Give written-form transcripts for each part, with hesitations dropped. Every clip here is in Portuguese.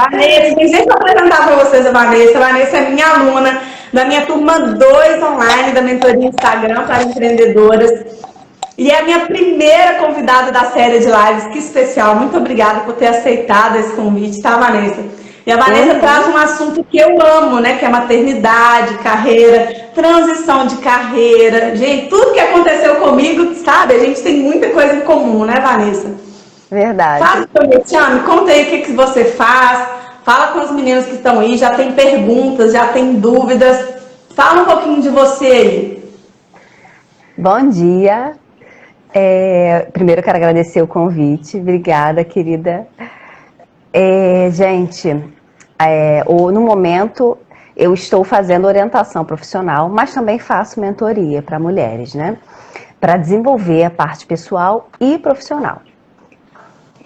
Vanessa, deixa eu apresentar para vocês a Vanessa. A Vanessa é minha aluna da minha turma 2 online da mentoria Instagram para empreendedoras. E é a minha primeira convidada da série de lives. Que especial. Muito obrigada por ter aceitado esse convite, tá, Vanessa? E a Vanessa traz um assunto que eu amo, né? Que é maternidade, carreira, transição de carreira. Gente, tudo que aconteceu comigo, sabe? A gente tem muita coisa em comum, né, Vanessa? Fala Verdade. sobre o Tiane, conta aí o que você faz. Fala com os meninos que estão aí, já tem perguntas, já tem dúvidas. Fala um pouquinho de você aí. Bom dia. Primeiro eu quero agradecer o convite. Obrigada, querida. Gente, no momento eu estou fazendo orientação profissional, mas também faço mentoria para mulheres, né? Para desenvolver a parte pessoal e profissional.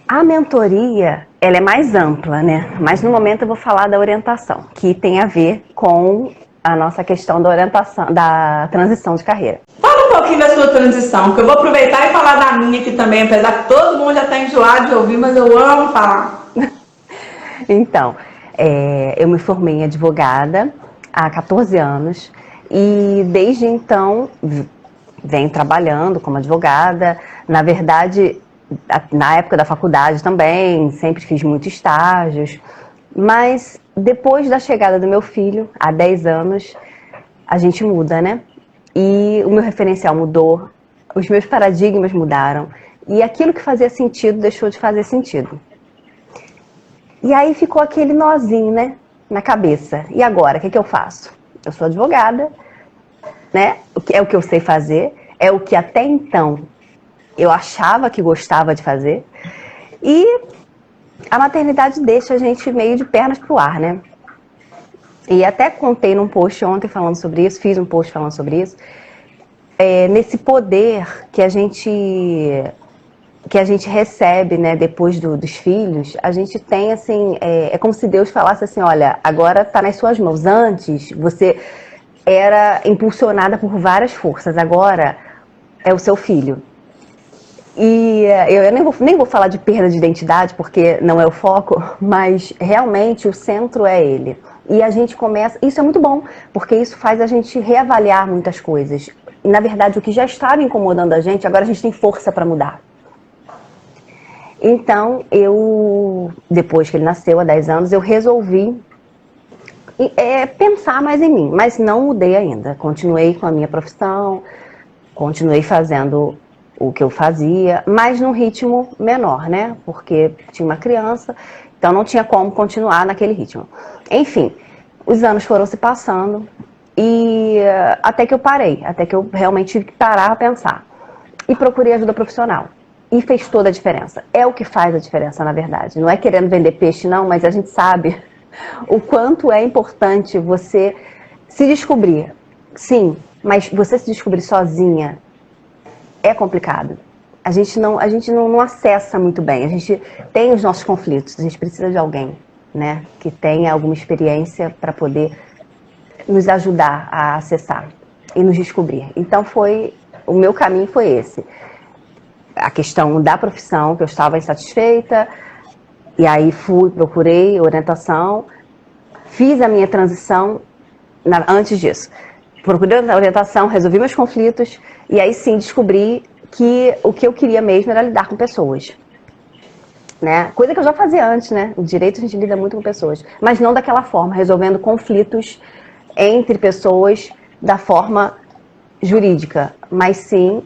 A mentoria, ela é mais ampla, né? Mas no momento eu vou falar da orientação, que tem a ver com a nossa questão da orientação, da transição de carreira. Fala um pouquinho da sua transição, que eu vou aproveitar e falar da minha aqui também, apesar que todo mundo já está enjoado de ouvir, mas eu amo falar. Então, eu me formei em advogada há 14 anos e desde então venho trabalhando como advogada. Na verdade, na época da faculdade também, sempre fiz muitos estágios, mas depois da chegada do meu filho, há 10 anos, a gente muda, né? E o meu referencial mudou, os meus paradigmas mudaram e aquilo que fazia sentido deixou de fazer sentido. E aí ficou aquele nozinho, né, na cabeça. E agora, o que eu faço? Eu sou advogada, né? É o que eu sei fazer, é o que até então eu achava que gostava de fazer. E a maternidade deixa a gente meio de pernas pro ar, né? E até contei num post ontem falando sobre isso, fiz um post falando sobre isso. Nesse poder que a gente recebe, né, depois dos filhos, a gente tem, assim, é como se Deus falasse assim, olha, agora está nas suas mãos. Antes, você era impulsionada por várias forças, agora é o seu filho. E eu nem vou falar de perda de identidade, porque não é o foco, mas realmente o centro é ele. E a gente começa... Isso é muito bom, porque isso faz a gente reavaliar muitas coisas. E, na verdade, o que já estava incomodando a gente, agora a gente tem força para mudar. Então, depois que ele nasceu, há 10 anos, eu resolvi pensar mais em mim, mas não mudei ainda. Continuei com a minha profissão, continuei fazendo o que eu fazia, mas num ritmo menor, né? Porque tinha uma criança, então não tinha como continuar naquele ritmo. Enfim, os anos foram se passando e até que eu parei, até que eu realmente tive que parar a pensar. E procurei ajuda profissional. E fez toda a diferença. É o que faz a diferença, na verdade. Não é querendo vender peixe, não, mas a gente sabe o quanto é importante você se descobrir. Sim, mas você se descobrir sozinha é complicado. A gente não acessa muito bem. A gente tem os nossos conflitos. A gente precisa de alguém, né, que tenha alguma experiência para poder nos ajudar a acessar e nos descobrir. Então o meu caminho foi esse. A questão da profissão, que eu estava insatisfeita, e aí procurei orientação, fiz a minha transição antes disso. Procurei a orientação, resolvi meus conflitos, e aí sim descobri que o que eu queria mesmo era lidar com pessoas. Né? Coisa que eu já fazia antes, né? O direito a gente lida muito com pessoas, mas não daquela forma, resolvendo conflitos entre pessoas da forma jurídica, mas sim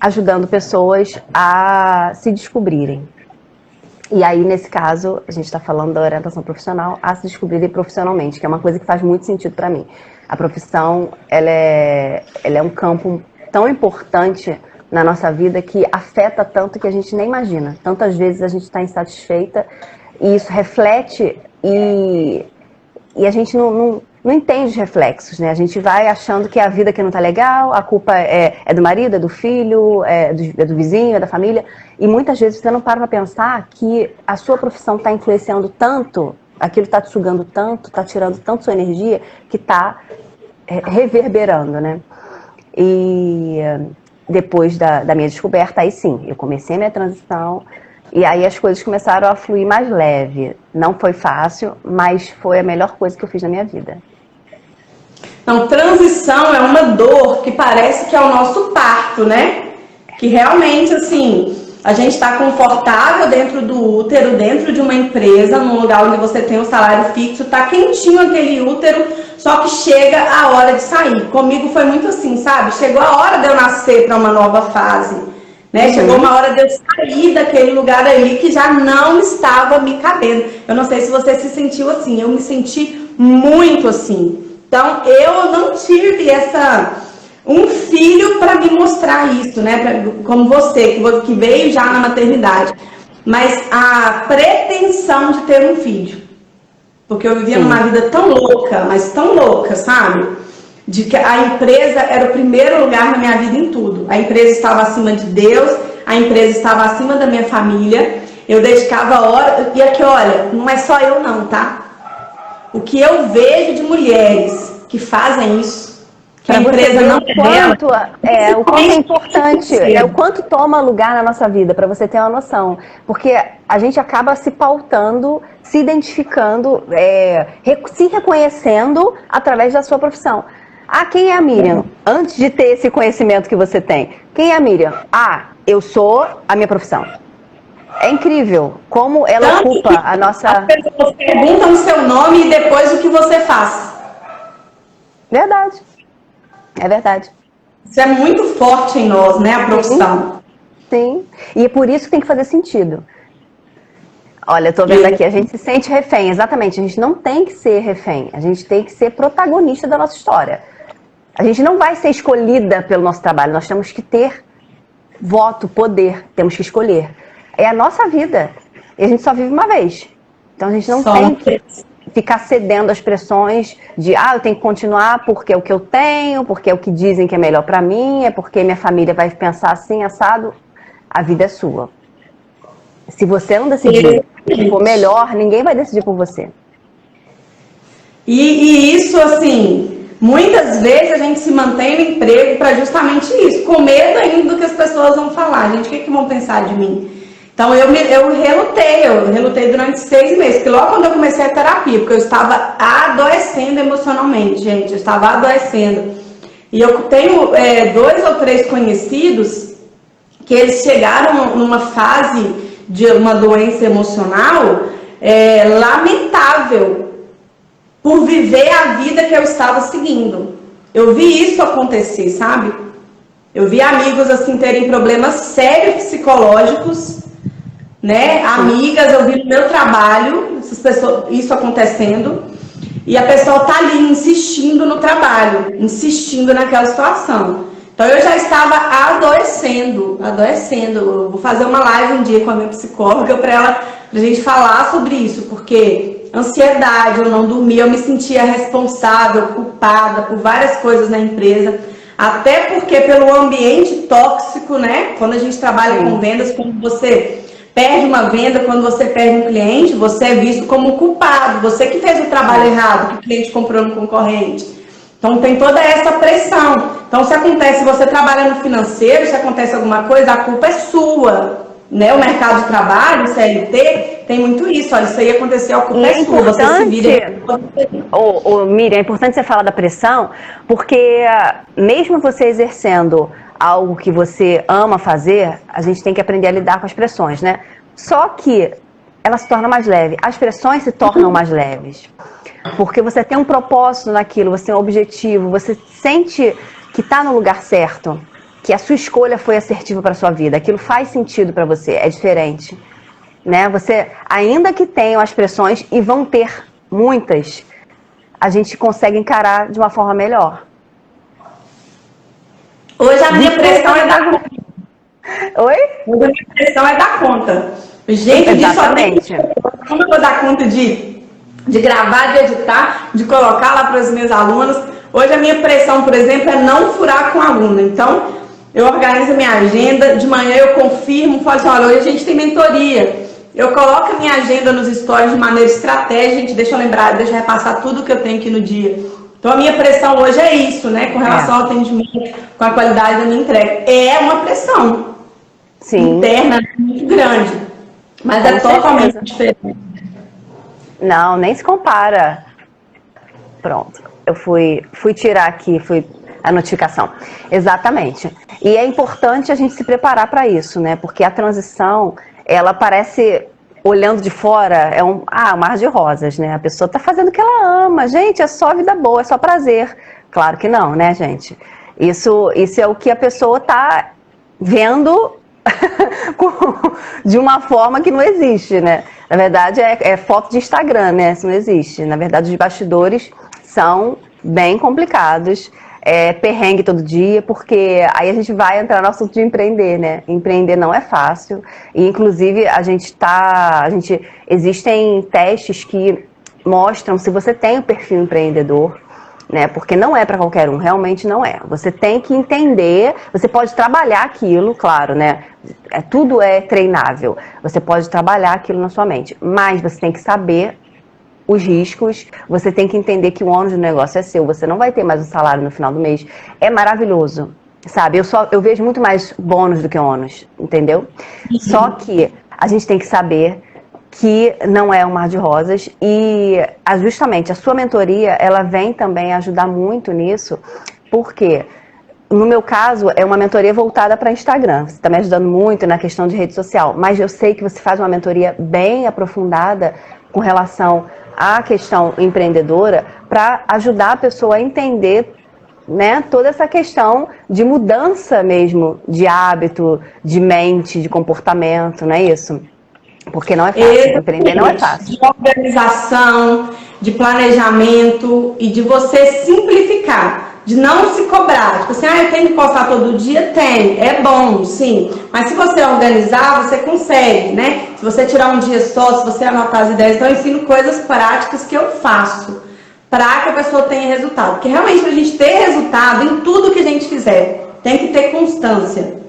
ajudando pessoas a se descobrirem. E aí, nesse caso, a gente está falando da orientação profissional, a se descobrirem profissionalmente, que é uma coisa que faz muito sentido para mim. A profissão, ela é um campo tão importante na nossa vida que afeta tanto que a gente nem imagina. Tantas vezes a gente está insatisfeita e isso reflete e a gente não entende os reflexos, né? A gente vai achando que é a vida que não tá legal, a culpa é do marido, é do filho, é do vizinho, é da família. E muitas vezes você não para pra pensar que a sua profissão tá influenciando tanto, aquilo tá te sugando tanto, tá tirando tanto sua energia, que tá reverberando, né? E depois da minha descoberta, aí sim, eu comecei a minha transição E aí as coisas começaram a fluir mais leve. Não foi fácil, mas foi a melhor coisa que eu fiz na minha vida. Então, transição é uma dor que parece que é o nosso parto, né? Que realmente, assim, a gente está confortável dentro do útero, dentro de uma empresa, num lugar onde você tem um salário fixo, tá quentinho aquele útero, só que chega a hora de sair. Comigo foi muito assim, sabe? Chegou a hora de eu nascer para uma nova fase, né? Chegou uma hora de eu sair daquele lugar ali que já não estava me cabendo. Eu não sei se você se sentiu assim, eu me senti muito assim. Então, eu não tive um filho para me mostrar isso, né? Como você, que veio já na maternidade. Mas a pretensão de ter um filho. Porque eu vivia numa vida tão louca, mas tão louca, sabe? De que a empresa era o primeiro lugar na minha vida em tudo. A empresa estava acima de Deus, a empresa estava acima da minha família. Eu dedicava hora. E aqui, olha, não é só eu não, tá? O que eu vejo de mulheres que fazem isso, que a empresa não é o quanto é importante, é o quanto toma lugar na nossa vida, para você ter uma noção. Porque a gente acaba se pautando, se identificando, se reconhecendo através da sua profissão. Ah, quem é a Miriam? Antes de ter esse conhecimento que você tem, quem é a Miriam? Ah, eu sou a minha profissão. É incrível como ela ocupa a nossa... As pessoas perguntam o seu nome e depois o que você faz. Verdade. É verdade. Isso é muito forte em nós, né? A profissão. Sim. E é por isso que tem que fazer sentido. Olha, eu tô vendo aqui, a gente se sente refém. Exatamente, a gente não tem que ser refém. A gente tem que ser protagonista da nossa história. A gente não vai ser escolhida pelo nosso trabalho. Nós temos que ter voto, poder. Temos que escolher. É a nossa vida. E a gente só vive uma vez. Então a gente não tem que ficar cedendo às pressões de eu tenho que continuar porque é o que eu tenho, porque é o que dizem que é melhor pra mim, é porque minha família vai pensar assim, assado. A vida é sua. Se você não decidir que for melhor, ninguém vai decidir por você. E isso, assim, muitas vezes a gente se mantém no emprego para justamente isso, com medo ainda do que as pessoas vão falar. Gente, o que vão pensar de mim? Então eu relutei durante 6 meses, porque logo quando eu comecei a terapia, porque eu estava adoecendo emocionalmente, gente, eu estava adoecendo. E eu tenho 2 ou 3 conhecidos que eles chegaram numa fase de uma doença emocional lamentável por viver a vida que eu estava seguindo. Eu vi isso acontecer, sabe? Eu vi amigos assim terem problemas sérios psicológicos, né? Amigas, eu vi no meu trabalho isso acontecendo, e a pessoa tá ali insistindo no trabalho, insistindo naquela situação. Então eu já estava adoecendo. Eu vou fazer uma live um dia com a minha psicóloga pra gente falar sobre isso, porque ansiedade, eu não dormia, eu me sentia responsável, culpada por várias coisas na empresa, até porque pelo ambiente tóxico, né? Quando a gente trabalha com vendas, quando você perde uma venda, quando você perde um cliente, você é visto como um culpado, você que fez o trabalho errado, que o cliente comprou no concorrente. Então tem toda essa pressão. Então se você trabalha no financeiro, se acontece alguma coisa, a culpa é sua, né? O mercado de trabalho, o CLT, tem muito isso. Olha, isso aí aconteceu, a culpa é sua. Você se vira. Miriam, é importante você falar da pressão, porque mesmo você exercendo algo que você ama fazer, a gente tem que aprender a lidar com as pressões, né? Só que ela se torna mais leve. As pressões se tornam mais leves. Porque você tem um propósito naquilo, você tem um objetivo, você sente que está no lugar certo, que a sua escolha foi assertiva para a sua vida, aquilo faz sentido para você, é diferente. Né? Você, ainda que tenham as pressões, e vão ter muitas, a gente consegue encarar de uma forma melhor. Hoje a minha pressão é dar conta. Oi? Hoje a minha pressão é dar conta. Gente, exatamente. Como eu vou dar conta de gravar, de editar, de colocar lá para os meus alunos? Hoje a minha pressão, por exemplo, é não furar com a aluna. Então, eu organizo a minha agenda, de manhã eu confirmo, falo assim, olha, hoje a gente tem mentoria. Eu coloco a minha agenda nos stories de maneira estratégica, gente, deixa eu repassar tudo que eu tenho aqui no dia. Então a minha pressão hoje é isso, né? Com relação ao atendimento, com a qualidade da minha entrega. É uma pressão interna muito grande. Mas é Com totalmente certeza. diferente. Não, nem se compara. Pronto. Eu fui tirar aqui, fui a notificação. Exatamente. E é importante a gente se preparar para isso, né? Porque a transição, ela parece, olhando de fora, é um mar de rosas, né? A pessoa tá fazendo o que ela ama. Gente, é só vida boa, é só prazer. Claro que não, né, gente? Isso é o que a pessoa tá vendo de uma forma que não existe, né? Na verdade, é foto de Instagram, né? Isso não existe. Na verdade, os bastidores são bem complicados. É perrengue todo dia, porque aí a gente vai entrar no assunto de empreender, né? Empreender não é fácil. E, inclusive, existem testes que mostram se você tem o perfil empreendedor, né? Porque não é para qualquer um, realmente não é. Você tem que entender, você pode trabalhar aquilo, claro, né? Tudo é treinável. Você pode trabalhar aquilo na sua mente, mas você tem que saber os riscos, você tem que entender que o ônus do negócio é seu, você não vai ter mais o salário no final do mês. É maravilhoso, sabe? Eu vejo muito mais bônus do que ônus, entendeu? Só que a gente tem que saber que não é um mar de rosas e justamente a sua mentoria, ela vem também ajudar muito nisso, porque no meu caso é uma mentoria voltada para Instagram, você está me ajudando muito na questão de rede social, mas eu sei que você faz uma mentoria bem aprofundada com relação à questão empreendedora para ajudar a pessoa a entender, né, toda essa questão de mudança mesmo de hábito, de mente, de comportamento, não é isso? Porque não é fácil, empreender não é fácil. De organização, de planejamento e de você simplificar, de não se cobrar. Tipo assim, eu tenho que postar todo dia? Tem, é bom, sim. Mas se você organizar, você consegue, né? Se você tirar um dia só, se você anotar as ideias, então eu ensino coisas práticas que eu faço para que a pessoa tenha resultado. Porque realmente, para a gente ter resultado em tudo que a gente fizer, tem que ter constância.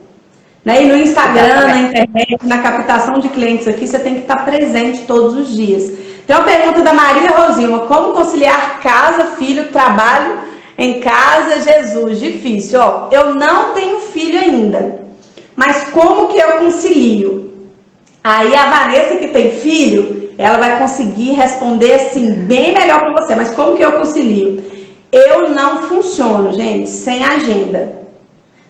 Né? E no Instagram, na internet, na captação de clientes aqui, você tem que estar presente todos os dias. Tem uma pergunta da Maria Rosilma: como conciliar casa, filho, trabalho em casa, Jesus? Difícil. Ó, eu não tenho filho ainda, mas como que eu concilio? Aí a Vanessa, que tem filho, ela vai conseguir responder assim, bem melhor para você. Mas como que eu concilio? Eu não funciono, gente, sem agenda.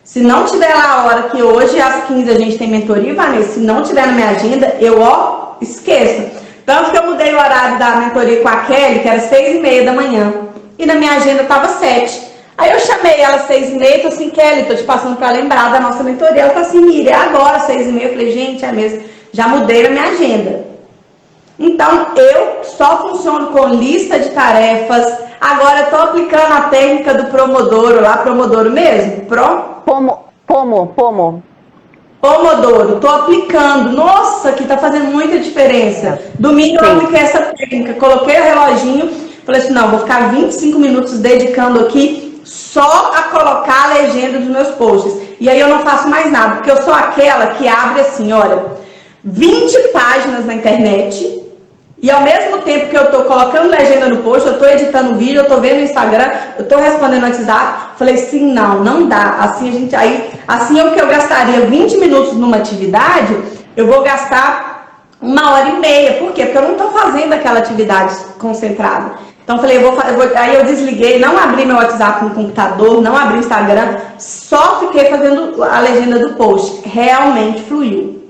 Se não tiver lá a hora que hoje às 15 a gente tem mentoria, Vanessa, se não tiver na minha agenda, eu esqueço. Tanto que eu mudei o horário da mentoria com a Kelly, que era 6h30 da manhã. E na minha agenda estava 7. Aí eu chamei ela 6h30, tô assim, Kelly, tô te passando para lembrar da nossa mentoria. Ela tá assim, Miriam, é agora 6h30. Eu falei, gente, é mesmo. Já mudei na minha agenda. Então, eu só funciono com lista de tarefas. Agora eu tô aplicando a técnica do Pomodoro lá, Pomodoro mesmo, Pomodoro, tô aplicando. Nossa, que tá fazendo muita diferença. Domingo eu apliquei essa técnica, coloquei o reloginho, falei assim, não, vou ficar 25 minutos dedicando aqui só a colocar a legenda dos meus posts. E aí eu não faço mais nada, porque eu sou aquela que abre assim, olha, 20 páginas na internet, e ao mesmo tempo que eu tô colocando legenda no post, eu tô editando um vídeo, eu tô vendo no Instagram, eu tô respondendo no WhatsApp, falei assim, não dá. Assim é o que eu gastaria 20 minutos numa atividade, eu vou gastar 1h30. Por quê? Porque eu não tô fazendo aquela atividade concentrada. Então falei, aí eu desliguei, não abri meu WhatsApp no computador, não abri o Instagram, só fiquei fazendo a legenda do post. Realmente fluiu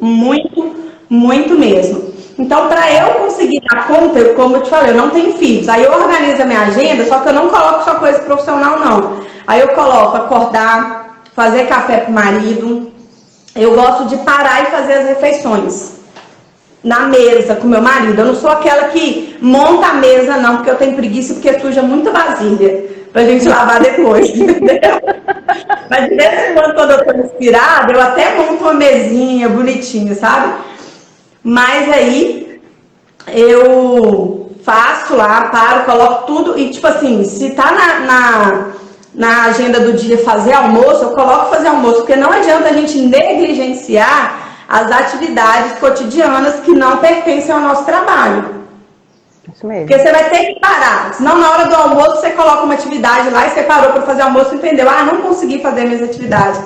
muito, muito mesmo. Então, para eu conseguir dar conta, como eu te falei, eu não tenho filhos. Aí eu organizo a minha agenda, só que eu não coloco só coisa profissional, não. Aí eu coloco acordar, fazer café pro marido. Eu gosto de parar e fazer as refeições na mesa com meu marido. Eu não sou aquela que monta a mesa, não, porque eu tenho preguiça, porque suja muita vasilha pra gente lavar depois, entendeu? Mas de vez em quando eu tô inspirada, eu até monto uma mesinha bonitinha, sabe? Mas aí eu faço lá, paro, coloco tudo e tipo assim, se tá na agenda do dia fazer almoço, eu coloco fazer almoço, porque não adianta a gente negligenciar as atividades cotidianas que não pertencem ao nosso trabalho. Isso mesmo. Porque você vai ter que parar, senão na hora do almoço você coloca uma atividade lá e você parou para fazer almoço e entendeu, não consegui fazer minhas atividades.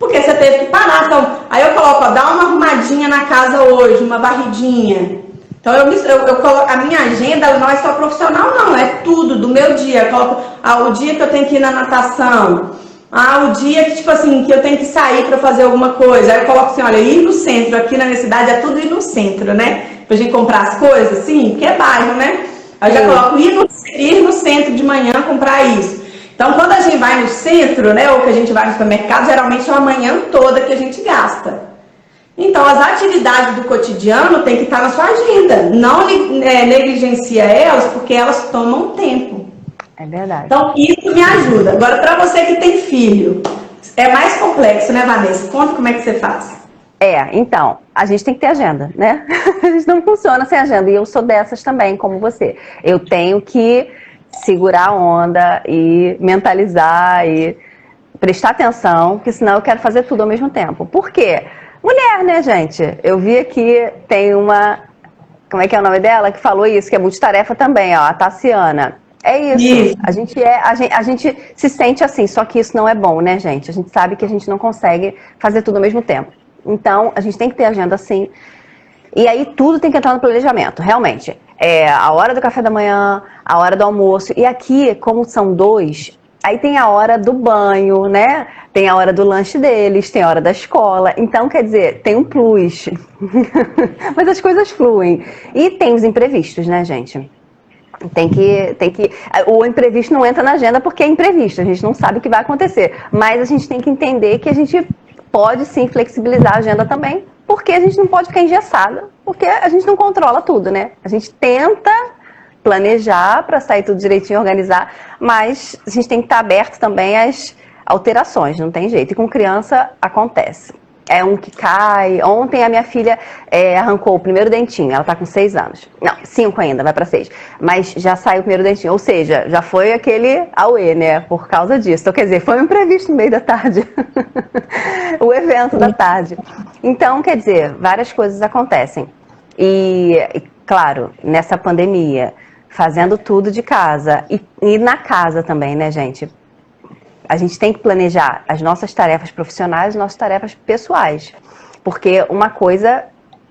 Porque você teve que parar. Então, aí eu coloco, ó, dá uma arrumadinha na casa hoje, uma varridinha. Então, eu coloco, a minha agenda não é só profissional, não, é tudo do meu dia. Eu coloco, o dia que eu tenho que ir na natação, o dia que, tipo assim, que eu tenho que sair para fazer alguma coisa. Aí eu coloco assim, olha, ir no centro, aqui na minha cidade é tudo ir no centro, né? Pra gente comprar as coisas, assim, porque é bairro, né? Aí eu já coloco ir no centro de manhã comprar isso. Então, quando a gente vai no centro, né, ou que a gente vai no supermercado, geralmente é uma manhã toda que a gente gasta. Então, as atividades do cotidiano tem que estar na sua agenda. Não negligencia elas, porque elas tomam tempo. É verdade. Então, isso me ajuda. Agora, para você que tem filho, é mais complexo, né, Vanessa? Conta como é que você faz. Então, a gente tem que ter agenda, né? A gente não funciona sem agenda. E eu sou dessas também, como você. Eu tenho que segurar a onda e mentalizar e prestar atenção, porque senão eu quero fazer tudo ao mesmo tempo. Por quê? Mulher, né, gente? Eu vi aqui, tem uma... Como é que é o nome dela? Que falou isso, que é multitarefa também, ó, a Tassiana. É isso. A gente se sente assim, só que isso não é bom, né, gente? A gente sabe que a gente não consegue fazer tudo ao mesmo tempo. Então, a gente tem que ter agenda sim. E aí tudo tem que entrar no planejamento, realmente. A hora do café da manhã, a hora do almoço. E aqui, como são 2, aí tem a hora do banho, né? Tem a hora do lanche deles, tem a hora da escola. Então, quer dizer, tem um plus. Mas as coisas fluem. E tem os imprevistos, né, gente? Tem que... O imprevisto não entra na agenda porque é imprevisto. A gente não sabe o que vai acontecer. Mas a gente tem que entender que a gente pode sim flexibilizar a agenda também. Porque a gente não pode ficar engessada. Porque a gente não controla tudo, né? A gente tenta planejar para sair tudo direitinho, organizar. Mas a gente tem que estar aberto também às alterações. Não tem jeito. E com criança acontece. É um que cai. Ontem a minha filha arrancou o primeiro dentinho. Ela tá com 6 anos. Não, 5 ainda, vai para 6. Mas já saiu o primeiro dentinho. Ou seja, já foi aquele auê, né? Por causa disso. Então, quer dizer, foi um imprevisto no meio da tarde. O evento da tarde. Então, quer dizer, várias coisas acontecem. E claro, nessa pandemia, fazendo tudo de casa. E na casa também, né, gente? A gente tem que planejar as nossas tarefas profissionais e as nossas tarefas pessoais. Porque uma coisa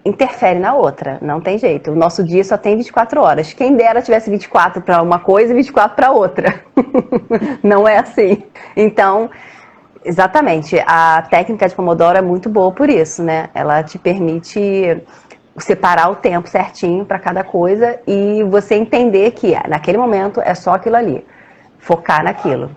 interfere na outra, não tem jeito. O nosso dia só tem 24 horas. Quem dera tivesse 24 para uma coisa e 24 para outra. Não é assim. Então, exatamente, a técnica de Pomodoro é muito boa por isso, né? Ela te permite separar o tempo certinho para cada coisa e você entender que naquele momento é só aquilo ali. Focar naquilo.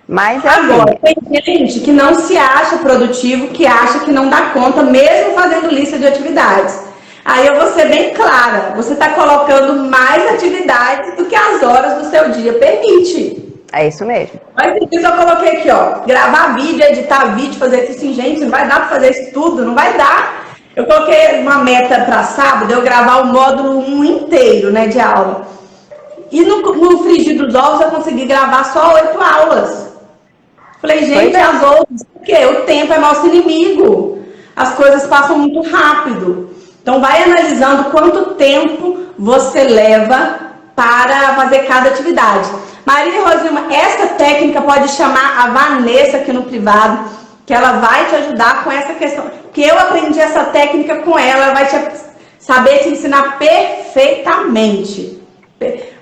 Mas agora, tem gente que não se acha produtivo, que acha que não dá conta, mesmo fazendo lista de atividades. Aí eu vou ser bem clara, você está colocando mais atividades do que as horas do seu dia permite. É isso mesmo. Mas eu coloquei aqui, ó, gravar vídeo, editar vídeo, fazer isso assim, gente, não vai dar para fazer isso tudo, não vai dar. Eu coloquei uma meta para sábado, eu gravar o módulo 1 inteiro, né, de aula. E no frigir dos ovos eu consegui gravar só 8 aulas. Falei, gente, as outras, porque o tempo é nosso inimigo. As coisas passam muito rápido. Então, vai analisando quanto tempo você leva para fazer cada atividade. Maria Rosilma, essa técnica pode chamar a Vanessa aqui no privado, que ela vai te ajudar com essa questão. Porque eu aprendi essa técnica com ela, ela vai saber te ensinar perfeitamente.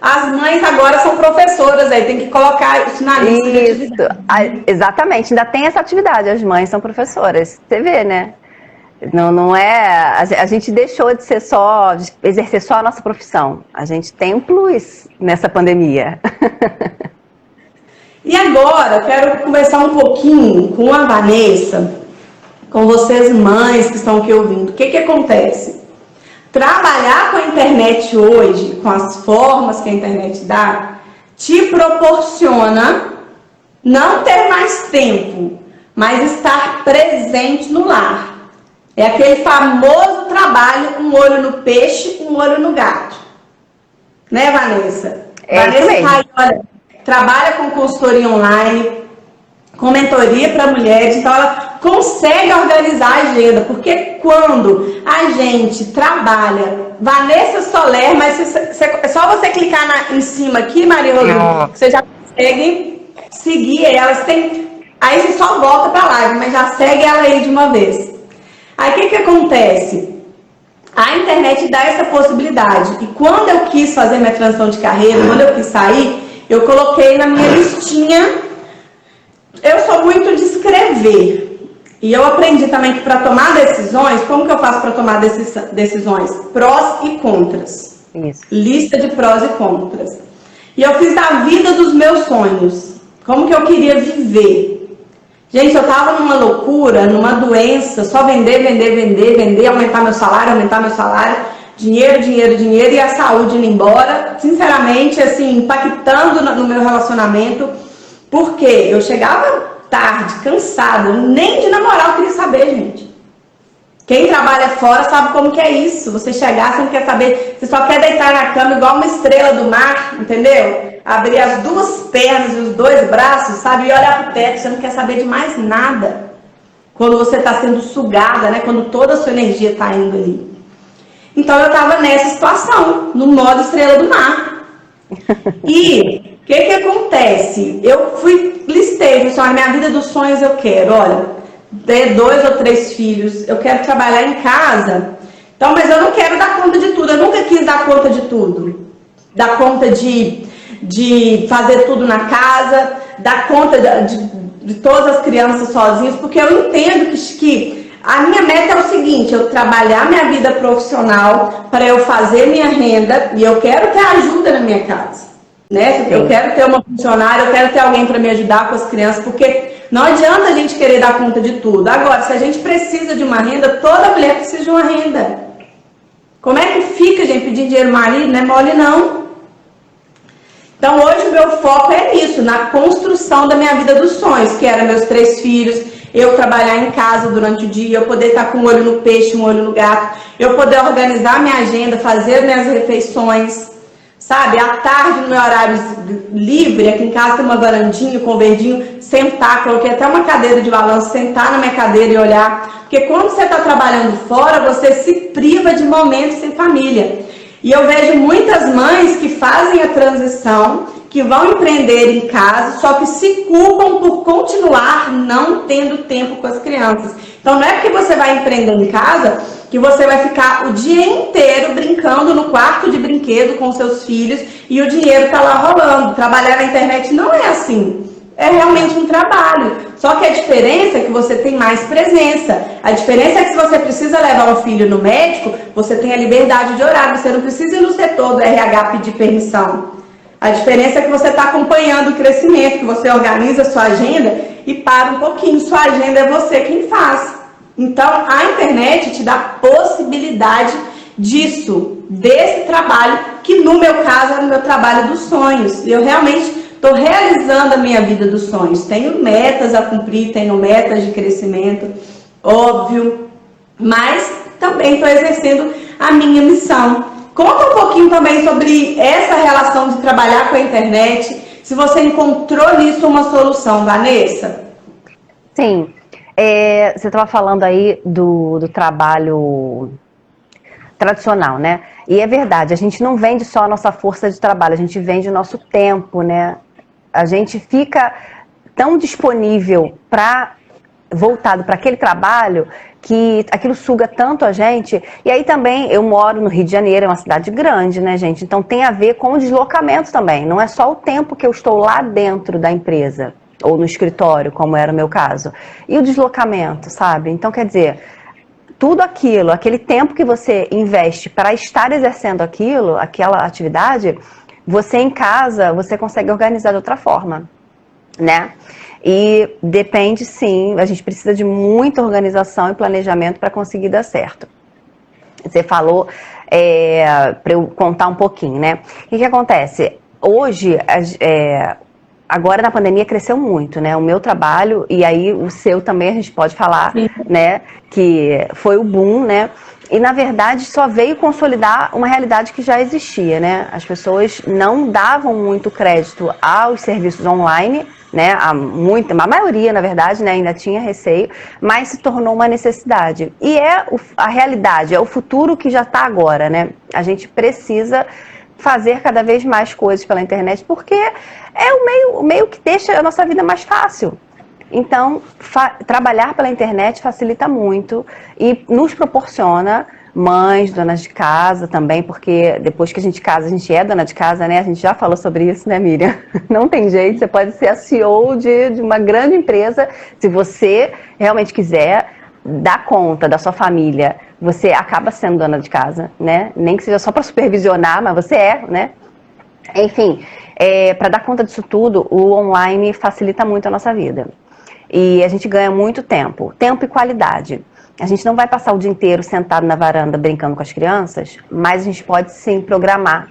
As mães agora são professoras, aí tem que colocar isso na lista de atividades. Exatamente, ainda tem essa atividade, as mães são professoras. Você vê, né? Não é. A gente deixou de exercer só a nossa profissão. A gente tem um plus nessa pandemia. E agora, eu quero conversar um pouquinho com a Vanessa, com vocês mães que estão aqui ouvindo. O que acontece? Trabalhar com a internet hoje, com as formas que a internet dá, te proporciona não ter mais tempo, mas estar presente no lar. É aquele famoso trabalho, um olho no peixe, um olho no gato. Né, Vanessa? Vanessa Raio, olha, trabalha com consultoria online, com mentoria para mulheres, então ela consegue organizar a agenda, porque quando a gente trabalha, Vanessa Soler, mas é só você clicar em cima aqui, Maria Rodrigo, que você já consegue seguir elas. Aí você só volta pra live, mas já segue ela aí de uma vez. Aí o que que acontece? A internet dá essa possibilidade. E quando eu quis fazer minha transição de carreira, quando eu quis sair, eu coloquei na minha listinha. Eu sou muito de escrever. E eu aprendi também que para tomar decisões, como que eu faço para tomar decisões? Prós e contras. Isso. Lista de prós e contras. E eu fiz da vida dos meus sonhos. Como que eu queria viver? Gente, eu tava numa loucura, numa doença, só vender, aumentar meu salário, dinheiro, e a saúde indo embora. Sinceramente, assim, impactando no meu relacionamento, porque eu chegava tarde, cansada, nem de namorar eu queria saber, gente. Quem trabalha fora sabe como que é isso. Você chegar, você não quer saber, você só quer deitar na cama igual uma estrela do mar, entendeu? Abrir as duas pernas e os dois braços, sabe? E olhar pro teto, você não quer saber de mais nada. Quando você está sendo sugada, né? Quando toda a sua energia está indo ali. Então eu estava nessa situação, no modo estrela do mar. E o que acontece? Eu listei, assim, a minha vida dos sonhos eu quero, olha, ter 2 ou 3 filhos, eu quero trabalhar em casa. Então, mas eu não quero dar conta de tudo, eu nunca quis dar conta de tudo. Dar conta de fazer tudo na casa, dar conta de todas as crianças sozinhas, porque eu entendo que a minha meta é o seguinte, eu trabalhar minha vida profissional para eu fazer minha renda e eu quero ter ajuda na minha casa, né? Eu quero ter uma funcionária, eu quero ter alguém para me ajudar com as crianças, porque não adianta a gente querer dar conta de tudo. Agora, se a gente precisa de uma renda, toda mulher precisa de uma renda. Como é que fica, gente, pedir dinheiro marido? Não é mole, não. Então, hoje o meu foco é nisso, na construção da minha vida dos sonhos, que eram meus 3 filhos, eu trabalhar em casa durante o dia, eu poder estar com um olho no peixe, um olho no gato, eu poder organizar minha agenda, fazer minhas refeições, sabe? À tarde, no meu horário livre, aqui em casa tem uma varandinha com verdinho, sentar, coloquei até uma cadeira de balanço, sentar na minha cadeira e olhar. Porque quando você está trabalhando fora, você se priva de momentos em família. E eu vejo muitas mães que fazem a transição, que vão empreender em casa, só que se culpam por continuar não tendo tempo com as crianças. Então não é porque você vai empreender em casa que você vai ficar o dia inteiro brincando no quarto de brinquedo com seus filhos e o dinheiro tá lá rolando. Trabalhar na internet não é assim. É realmente um trabalho. Só que a diferença é que você tem mais presença. A diferença é que se você precisa levar um filho no médico, você tem a liberdade de horário. Você não precisa ir no setor do RH pedir permissão. A diferença é que você está acompanhando o crescimento, que você organiza a sua agenda e para um pouquinho. Sua agenda é você quem faz. Então, a internet te dá possibilidade disso, desse trabalho, que no meu caso é o meu trabalho dos sonhos. E eu realmente estou realizando a minha vida dos sonhos. Tenho metas a cumprir, tenho metas de crescimento, óbvio, mas também estou exercendo a minha missão. Conta um pouquinho também sobre essa relação de trabalhar com a internet, se você encontrou nisso uma solução, Vanessa. Sim, você estava falando aí do trabalho tradicional, né? E é verdade, a gente não vende só a nossa força de trabalho, a gente vende o nosso tempo, né? A gente fica tão disponível voltado para aquele trabalho que aquilo suga tanto a gente. E aí também, eu moro no Rio de Janeiro, é uma cidade grande, né, gente? Então tem a ver com o deslocamento também. Não é só o tempo que eu estou lá dentro da empresa, ou no escritório, como era o meu caso. E o deslocamento, sabe? Então, quer dizer, tudo aquilo, aquele tempo que você investe para estar exercendo aquilo, aquela atividade, você em casa, você consegue organizar de outra forma, né? E depende, sim, a gente precisa de muita organização e planejamento para conseguir dar certo. Você falou, para eu contar um pouquinho, né? O que acontece? Hoje, agora na pandemia cresceu muito, né? O meu trabalho, e aí o seu também a gente pode falar, né? Que foi o boom, né? E, na verdade, só veio consolidar uma realidade que já existia, né? As pessoas não davam muito crédito aos serviços online, né? A maioria, na verdade, né? Ainda tinha receio, mas se tornou uma necessidade. E a realidade, é o futuro que já está agora, né? A gente precisa fazer cada vez mais coisas pela internet, porque é o meio que deixa a nossa vida mais fácil. Então, trabalhar pela internet facilita muito e nos proporciona mães, donas de casa também, porque depois que a gente casa, a gente é dona de casa, né? A gente já falou sobre isso, né, Miriam? Não tem jeito, você pode ser a CEO de uma grande empresa, se você realmente quiser dar conta da sua família, você acaba sendo dona de casa, né? Nem que seja só para supervisionar, mas você é, né? Enfim, para dar conta disso tudo, o online facilita muito a nossa vida. E a gente ganha muito tempo e qualidade. A gente não vai passar o dia inteiro sentado na varanda brincando com as crianças, mas a gente pode sim programar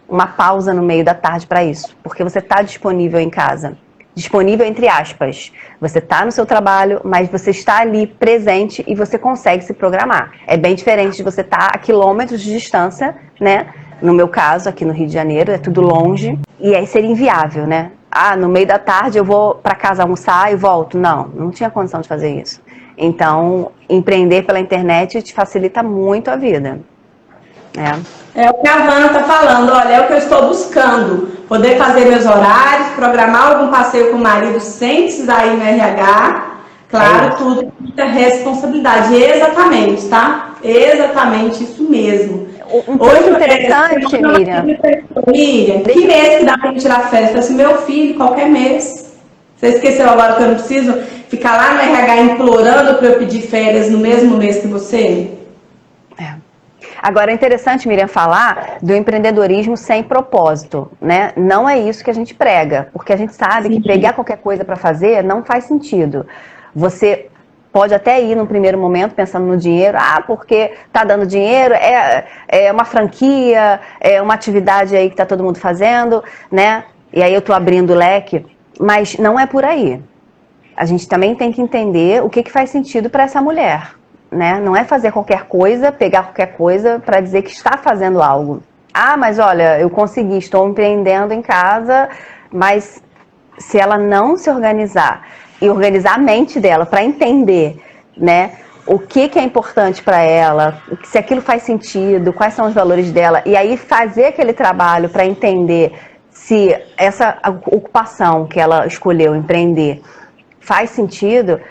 uma pausa no meio da tarde para isso, porque você está disponível em casa. Disponível entre aspas. Você está no seu trabalho, mas você está ali presente e você consegue se programar. É bem diferente de você estar a quilômetros de distância, né? No meu caso, aqui no Rio de Janeiro, é tudo longe. E aí seria inviável, né? Ah, no meio da tarde eu vou para casa almoçar e volto. Não tinha condição de fazer isso. Então, empreender pela internet te facilita muito a vida. É o que a Vanna está falando, olha, é o que eu estou buscando. Poder fazer meus horários, programar algum passeio com o marido sem precisar ir no RH. Claro, tudo com muita responsabilidade. Exatamente, tá? Exatamente isso mesmo. Um ponto interessante, Miriam. Miriam, que mês que dá pra gente tirar férias? Eu falei assim, meu filho, qualquer mês. Você esqueceu agora que eu não preciso ficar lá no RH implorando para eu pedir férias no mesmo mês que você? Agora é interessante, Miriam, falar do empreendedorismo sem propósito, né? Não é isso que a gente prega, porque a gente sabe que pegar qualquer coisa para fazer não faz sentido. Você pode até ir no primeiro momento pensando no dinheiro, porque tá dando dinheiro, é uma franquia, é uma atividade aí que tá todo mundo fazendo, né? E aí eu tô abrindo o leque, mas não é por aí. A gente também tem que entender o que faz sentido para essa mulher, né? Não é fazer qualquer coisa, pegar qualquer coisa para dizer que está fazendo algo. Mas olha, eu consegui, estou empreendendo em casa, mas se ela não se organizar e organizar a mente dela para entender, né, o que é importante para ela, se aquilo faz sentido, quais são os valores dela, e aí fazer aquele trabalho para entender se essa ocupação que ela escolheu empreender faz sentido,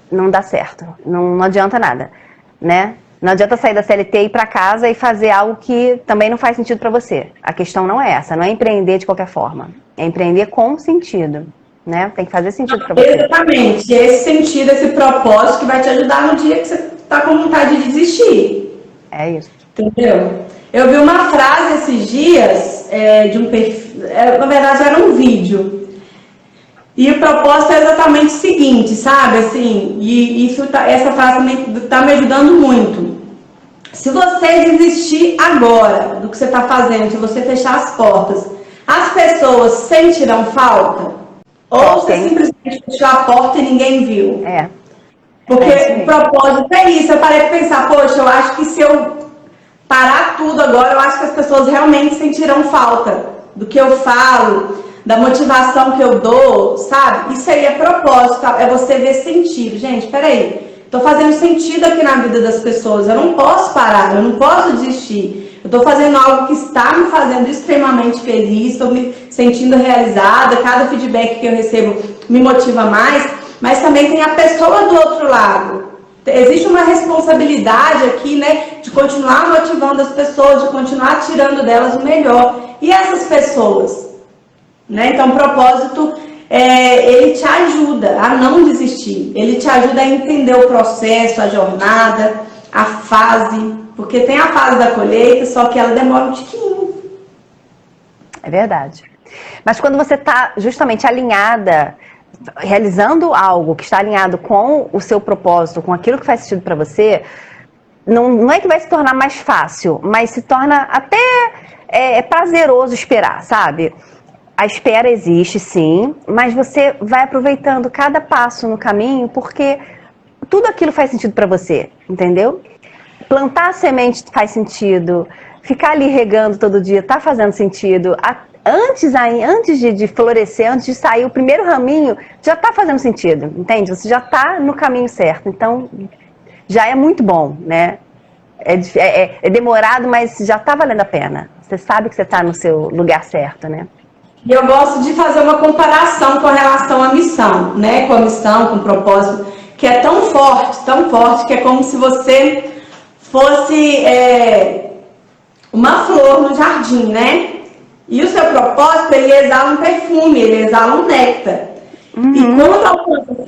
não dá certo, não adianta nada, né? Não adianta sair da CLT e ir para casa e fazer algo que também não faz sentido para você. A questão não é essa, não é empreender de qualquer forma, é empreender com sentido, né? Tem que fazer sentido para você. Exatamente, esse sentido, esse propósito que vai te ajudar no dia que você está com vontade de desistir. É isso. Entendeu? Eu vi uma frase esses dias de um perfil, na verdade era um vídeo. E o propósito é exatamente o seguinte, sabe? Assim, e essa frase também está me ajudando muito. Se você desistir agora do que você está fazendo, se você fechar as portas, as pessoas sentirão falta? Ou você simplesmente fechou a porta e ninguém viu? Porque o propósito é isso. Eu parei de pensar, poxa, eu acho que se eu parar tudo agora, eu acho que as pessoas realmente sentirão falta do que eu falo, da motivação que eu dou, sabe? Isso aí é propósito, é você ver sentido. Gente, peraí, tô fazendo sentido aqui na vida das pessoas, eu não posso parar, eu não posso desistir. Eu tô fazendo algo que está me fazendo extremamente feliz, estou me sentindo realizada, cada feedback que eu recebo me motiva mais, mas também tem a pessoa do outro lado. Existe uma responsabilidade aqui, né, de continuar motivando as pessoas, de continuar tirando delas o melhor. E essas pessoas? Né? Então, o propósito, ele te ajuda a não desistir. Ele te ajuda a entender o processo, a jornada, a fase. Porque tem a fase da colheita, só que ela demora um tiquinho. É verdade. Mas quando você está justamente alinhada, realizando algo que está alinhado com o seu propósito, com aquilo que faz sentido para você, não é que vai se tornar mais fácil, mas se torna até prazeroso esperar, sabe? A espera existe, sim, mas você vai aproveitando cada passo no caminho porque tudo aquilo faz sentido para você, entendeu? Plantar a semente faz sentido, ficar ali regando todo dia tá fazendo sentido. Antes de florescer, antes de sair o primeiro raminho, já tá fazendo sentido, entende? Você já tá no caminho certo, então já é muito bom, né? É demorado, mas já tá valendo a pena. Você sabe que você tá no seu lugar certo, né? E eu gosto de fazer uma comparação com relação à missão, né? Com a missão, com o propósito, que é tão forte, que é como se você fosse uma flor no jardim, né? E o seu propósito, ele exala um perfume, ele exala um néctar. E quando alcança as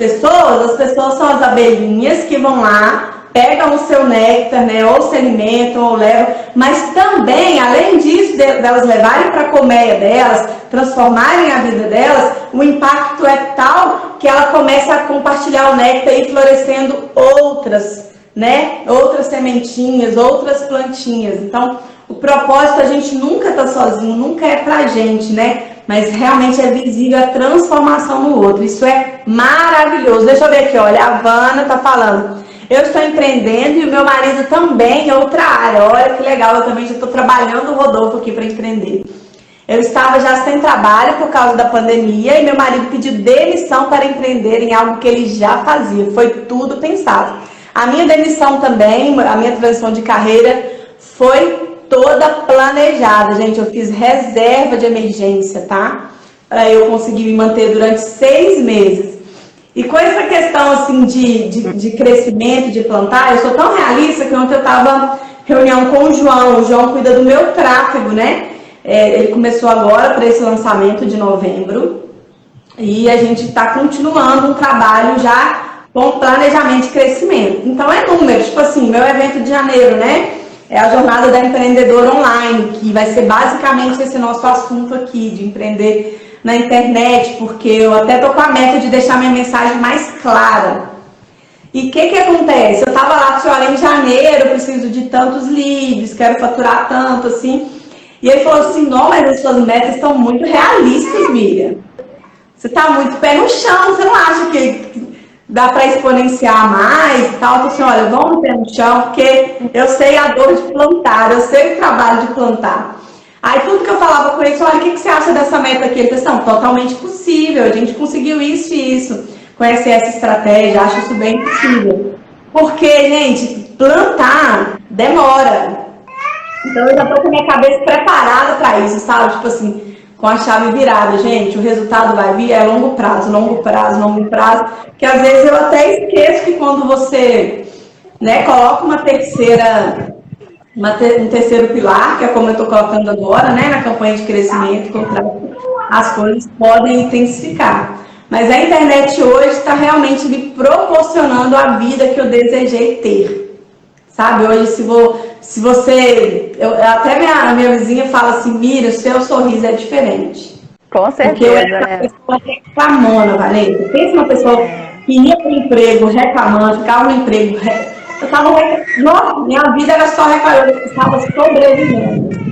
pessoas são as abelhinhas que vão lá, pegam o seu néctar, né, ou se alimentam, ou levam, mas também, além disso, delas levarem para a colmeia delas, transformarem a vida delas, o impacto é tal que ela começa a compartilhar o néctar e florescendo outras, né, outras sementinhas, outras plantinhas. Então, o propósito, a gente nunca tá sozinho, nunca é pra gente, né? Mas realmente é visível a transformação no outro. Isso é maravilhoso. Deixa eu ver aqui, olha, a Vanna tá falando. Eu estou empreendendo e o meu marido também em outra área. Olha que legal, eu também já estou trabalhando o Rodolfo aqui para empreender. Eu estava já sem trabalho por causa da pandemia e meu marido pediu demissão para empreender em algo que ele já fazia. Foi tudo pensado. A minha demissão também, a minha transição de carreira foi toda planejada, gente. Eu fiz reserva de emergência, tá? Para eu conseguir me manter durante 6 meses. E com essa questão, assim, de crescimento, de plantar, eu sou tão realista que ontem eu estava em reunião com o João cuida do meu tráfego, né? Ele começou agora para esse lançamento de novembro. E a gente está continuando um trabalho já com planejamento de crescimento. Então é número, tipo assim, meu evento de janeiro, né? É a jornada da empreendedora online, que vai ser basicamente esse nosso assunto aqui, de empreender na internet, porque eu até tô com a meta de deixar minha mensagem mais clara. E o que acontece? Eu tava lá, olha, em janeiro eu preciso de tantos leads, quero faturar tanto, assim. E ele falou assim, não, mas as suas metas estão muito realistas, Miriam. Você tá muito pé no chão, você não acha que dá para exponenciar mais e tal? Eu falei assim, olha, vamos no pé no chão, porque eu sei a dor de plantar, eu sei o trabalho de plantar. Aí tudo que eu falava com ele, olha, o que você acha dessa meta aqui? Ele disse, não, totalmente possível, a gente conseguiu isso e isso, conhecer essa estratégia, acho isso bem possível. Porque, gente, plantar demora. Então eu já tô com a minha cabeça preparada para isso, sabe? Tipo assim, com a chave virada, gente, o resultado vai vir, é longo prazo, que às vezes eu até esqueço que quando você, né, coloca um terceiro pilar, que é como eu estou colocando agora, né, na campanha de crescimento, as coisas podem intensificar. Mas a internet hoje está realmente me proporcionando a vida que eu desejei ter. Sabe, hoje se você... até minha vizinha fala assim, Miriam, seu sorriso é diferente. Com certeza, porque eu era uma pessoa reclamona, Vanessa. Pensa uma pessoa que ia para o emprego reclamando, ficava no emprego... Nossa, minha vida era só reclamando, eu estava sobrevivendo.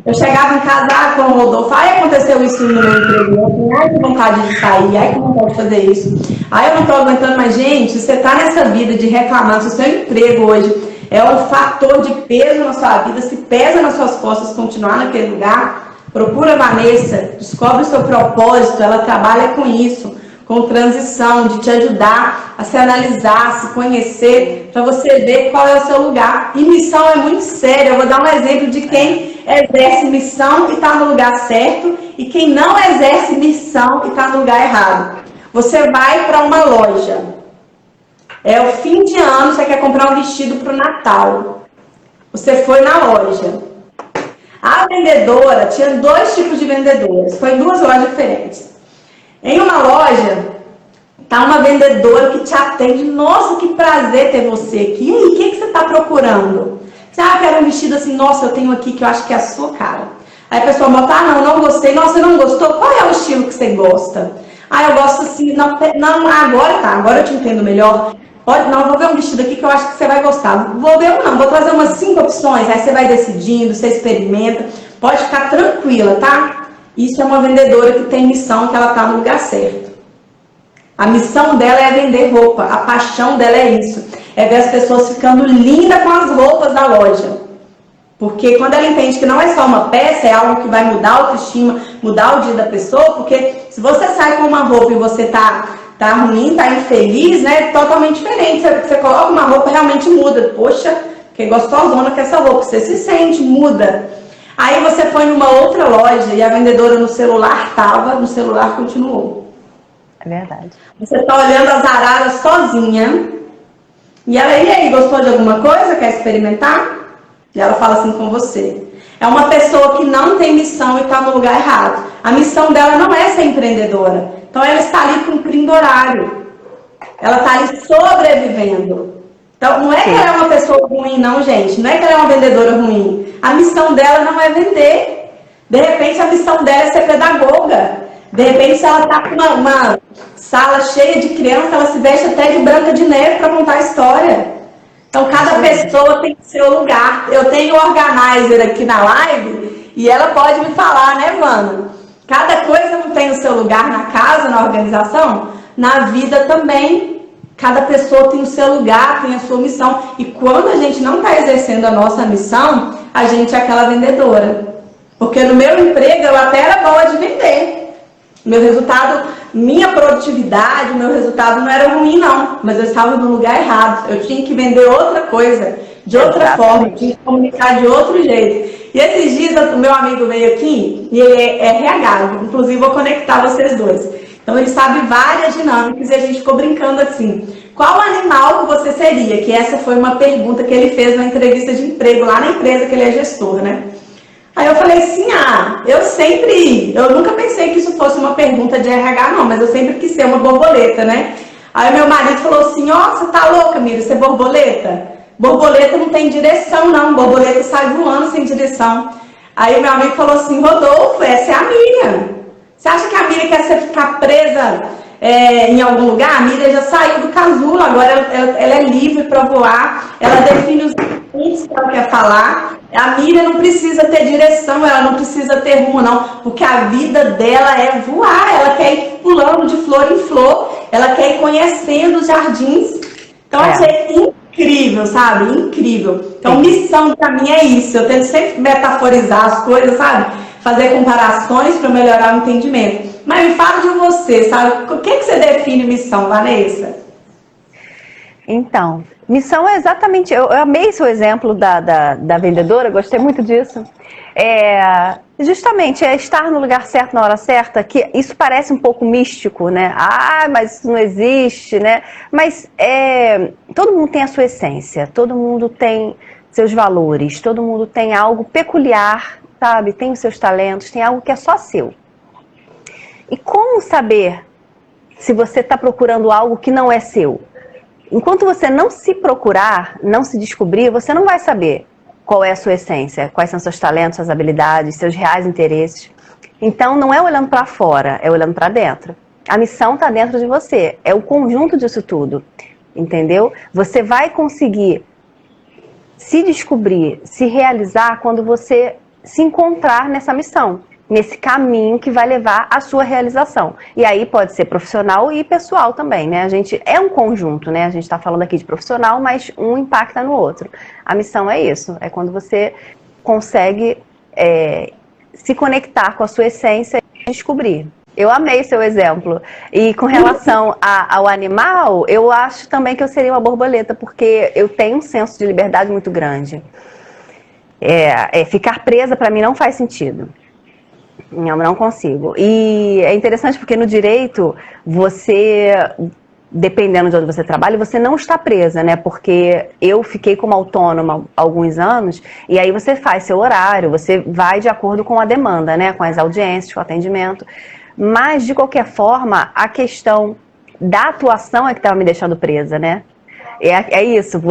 Eu chegava em casa com o Rodolfo, aí aconteceu isso no meu emprego, ai que vontade de sair, ai que vontade de fazer isso, ai eu não estou aguentando, mas gente, você está nessa vida de reclamar, se o seu emprego hoje é um fator de peso na sua vida, se pesa nas suas costas continuar naquele lugar, procura a Vanessa, descobre o seu propósito, ela trabalha com isso, com transição, de te ajudar a se analisar, se conhecer, para você ver qual é o seu lugar. E missão é muito sério. Eu vou dar um exemplo de quem exerce missão e está no lugar certo e quem não exerce missão e está no lugar errado. Você vai para uma loja, é o fim de ano, você quer comprar um vestido para o Natal. Você foi na loja. A vendedora, tinha 2 tipos de vendedoras, foi em 2 lojas diferentes. Em uma loja, tá uma vendedora que te atende. Nossa, que prazer ter você aqui. E aí, o que você tá procurando? Você, eu quero um vestido assim, nossa, eu tenho aqui que eu acho que é a sua cara. Aí a pessoa bota, não gostei. Nossa, você não gostou? Qual é o estilo que você gosta? Eu gosto assim, não, agora eu te entendo melhor. Não, vou ver um vestido aqui que eu acho que você vai gostar. Vou trazer umas 5 opções, aí você vai decidindo, você experimenta. Pode ficar tranquila, tá? Isso é uma vendedora que tem missão, que ela está no lugar certo. A missão dela é vender roupa, a paixão dela é isso. É ver as pessoas ficando lindas com as roupas da loja. Porque quando ela entende que não é só uma peça, é algo que vai mudar a autoestima, mudar o dia da pessoa, porque se você sai com uma roupa e você tá ruim, tá infeliz, né, é totalmente diferente. Você coloca uma roupa, realmente muda. Poxa, que gostosona que essa roupa, você se sente, muda. Aí você foi numa outra loja e a vendedora no celular estava, no celular continuou. É verdade. Você está olhando as araras sozinha e ela, e aí, gostou de alguma coisa? Quer experimentar? E ela fala assim com você. É uma pessoa que não tem missão e está no lugar errado. A missão dela não é ser empreendedora. Então ela está ali cumprindo horário. Ela está ali sobrevivendo. Então não é que ela é uma pessoa ruim, não, gente. Não é que ela é uma vendedora ruim. A missão dela não é vender. De repente a missão dela é ser pedagoga. De repente, se ela está com uma sala cheia de criança, ela se veste até de Branca de Neve para contar a história. Então, cada pessoa tem seu lugar. Eu tenho organizer aqui na live e ela pode me falar, né, Vana? Cada coisa não tem o seu lugar na casa, na organização, na vida também. Cada pessoa tem o seu lugar, tem a sua missão. E quando a gente não está exercendo a nossa missão, a gente é aquela vendedora. Porque no meu emprego eu até era boa de vender. Meu resultado, minha produtividade, meu resultado não era ruim, não. Mas eu estava no lugar errado. Eu tinha que vender outra coisa, de outra forma, eu tinha que comunicar de outro jeito. E esses dias o meu amigo veio aqui, e ele é RH, inclusive vou conectar vocês dois. Então ele sabe várias dinâmicas e a gente ficou brincando assim. Qual animal que você seria? Que essa foi uma pergunta que ele fez na entrevista de emprego lá na empresa que ele é gestor, né? Aí eu falei assim, eu nunca pensei que isso fosse uma pergunta de RH não, mas eu sempre quis ser uma borboleta, né? Aí meu marido falou assim, você tá louca, Miriam, você é borboleta? Borboleta não tem direção não, borboleta sai voando sem direção. Aí meu amigo falou assim, Rodolfo, essa é a Miriam. Você acha que a Miriam quer ficar presa em algum lugar? A Miriam já saiu do casulo, agora ela é livre para voar, ela define os pontos que ela quer falar. A Miriam não precisa ter direção, ela não precisa ter rumo, não, porque a vida dela é voar, ela quer ir pulando de flor em flor, ela quer ir conhecendo os jardins. Então, achei incrível, sabe? Incrível. Então, missão pra mim é isso, eu tento sempre metaforizar as coisas, sabe? Fazer comparações para melhorar o entendimento. Mas me fala de você, sabe? O que você define missão, Vanessa? Então, missão é exatamente... Eu amei seu exemplo da vendedora, gostei muito disso. Justamente, é estar no lugar certo na hora certa, que isso parece um pouco místico, né? Mas isso não existe, né? Mas todo mundo tem a sua essência, todo mundo tem seus valores, todo mundo tem algo peculiar, sabe? Tem os seus talentos, tem algo que é só seu. E como saber se você está procurando algo que não é seu? Enquanto você não se procurar, não se descobrir, você não vai saber qual é a sua essência, quais são seus talentos, suas habilidades, seus reais interesses. Então, não é olhando para fora, é olhando para dentro. A missão está dentro de você, é o conjunto disso tudo, entendeu? Você vai conseguir se descobrir, se realizar quando você se encontrar nessa missão, nesse caminho que vai levar à sua realização. E aí pode ser profissional e pessoal também, né? A gente é um conjunto, né? A gente está falando aqui de profissional, mas um impacta no outro. A missão é isso, é quando você consegue se conectar com a sua essência e descobrir. Eu amei seu exemplo. E com relação ao animal, eu acho também que eu seria uma borboleta, porque eu tenho um senso de liberdade muito grande. Ficar presa para mim não faz sentido. Não consigo. E é interessante porque no direito, você, dependendo de onde você trabalha, você não está presa, né? Porque eu fiquei como autônoma há alguns anos, e aí você faz seu horário, você vai de acordo com a demanda, né? Com as audiências, com o atendimento. Mas, de qualquer forma, a questão da atuação é que estava me deixando presa, né? É isso,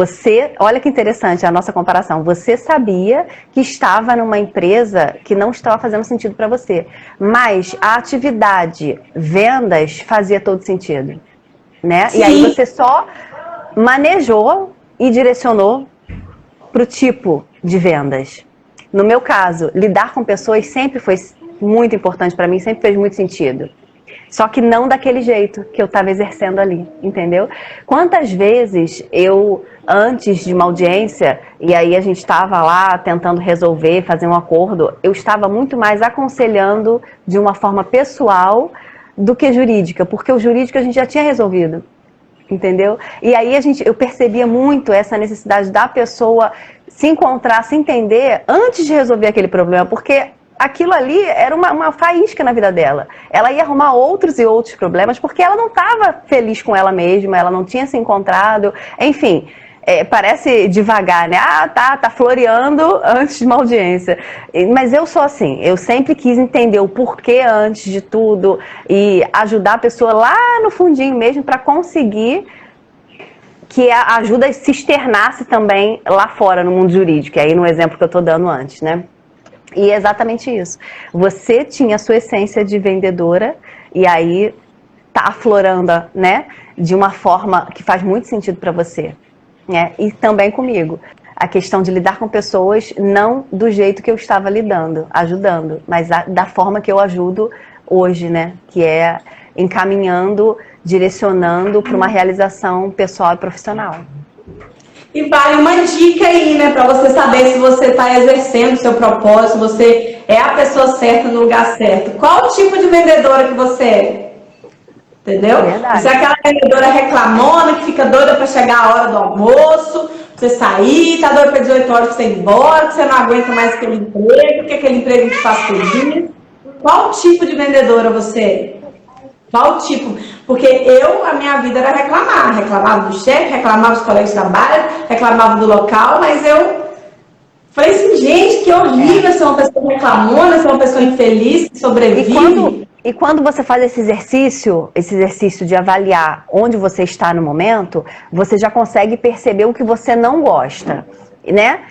olha que interessante a nossa comparação, você sabia que estava numa empresa que não estava fazendo sentido para você, mas a atividade, vendas, fazia todo sentido, né? Sim. E aí você só manejou e direcionou para o tipo de vendas. No meu caso, lidar com pessoas sempre foi muito importante para mim, sempre fez muito sentido. Só que não daquele jeito que eu estava exercendo ali, entendeu? Quantas vezes eu, antes de uma audiência, e aí a gente estava lá tentando resolver, fazer um acordo, eu estava muito mais aconselhando de uma forma pessoal do que jurídica, porque o jurídico a gente já tinha resolvido. entendeu? E aí eu percebia muito essa necessidade da pessoa se encontrar, se entender antes de resolver aquele problema, porque aquilo ali era uma faísca na vida dela. Ela ia arrumar outros e outros problemas porque ela não estava feliz com ela mesma, ela não tinha se encontrado, enfim. Parece devagar, né? Tá floreando antes de uma audiência. Mas eu sou assim, eu sempre quis entender o porquê antes de tudo e ajudar a pessoa lá no fundinho mesmo para conseguir que a ajuda se externasse também lá fora no mundo jurídico, aí no exemplo que eu tô dando antes, né? E é exatamente isso. Você tinha a sua essência de vendedora e aí tá aflorando, né? De uma forma que faz muito sentido para você. E também comigo. A questão de lidar com pessoas não do jeito que eu estava lidando, ajudando, mas da forma que eu ajudo hoje, né? Que é encaminhando, direcionando para uma realização pessoal e profissional. E vale uma dica aí, né? Para você saber se você está exercendo o seu propósito, você é a pessoa certa no lugar certo. Qual o tipo de vendedora que você é? Entendeu? Você é aquela vendedora reclamona que fica doida para chegar a hora do almoço, você sair, tá doida para 18 horas pra você ir embora, que você não aguenta mais aquele emprego, que aquele emprego te faz feliz. Qual tipo de vendedora você é? Qual tipo? Porque a minha vida era reclamar. Reclamava do chefe, reclamava dos colegas de trabalho, reclamava do local, mas eu falei assim, gente, que horrível ser uma pessoa reclamona, ser uma pessoa infeliz, que sobrevive. E quando você faz esse exercício de avaliar onde você está no momento, você já consegue perceber o que você não gosta, né?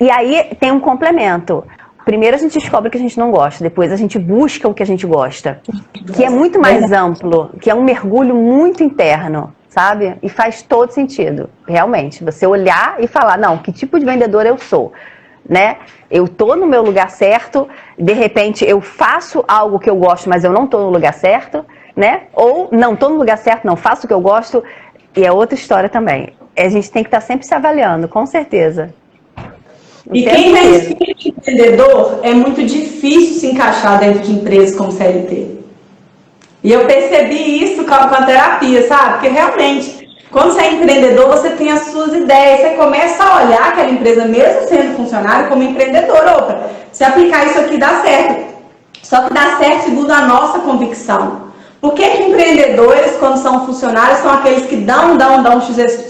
E aí tem um complemento. Primeiro a gente descobre o que a gente não gosta, depois a gente busca o que a gente gosta, que é muito mais amplo, que é um mergulho muito interno, sabe? E faz todo sentido, realmente. Você olhar e falar, não, que tipo de vendedor eu sou? Né? Eu tô no meu lugar certo, de repente eu faço algo que eu gosto, mas eu não tô no lugar certo, né? Ou não tô no lugar certo, não faço o que eu gosto, e é outra história também. A gente tem que estar sempre se avaliando, com certeza. E quem tem espírito de empreendedor é muito difícil se encaixar dentro de empresas como CLT. E eu percebi isso com a terapia, sabe? Porque realmente, quando você é empreendedor, você tem as suas ideias, você começa a olhar aquela empresa, mesmo sendo funcionário, como empreendedor. Opa, se aplicar isso aqui dá certo. Só que dá certo segundo a nossa convicção. Por que empreendedores, quando são funcionários, são aqueles que dão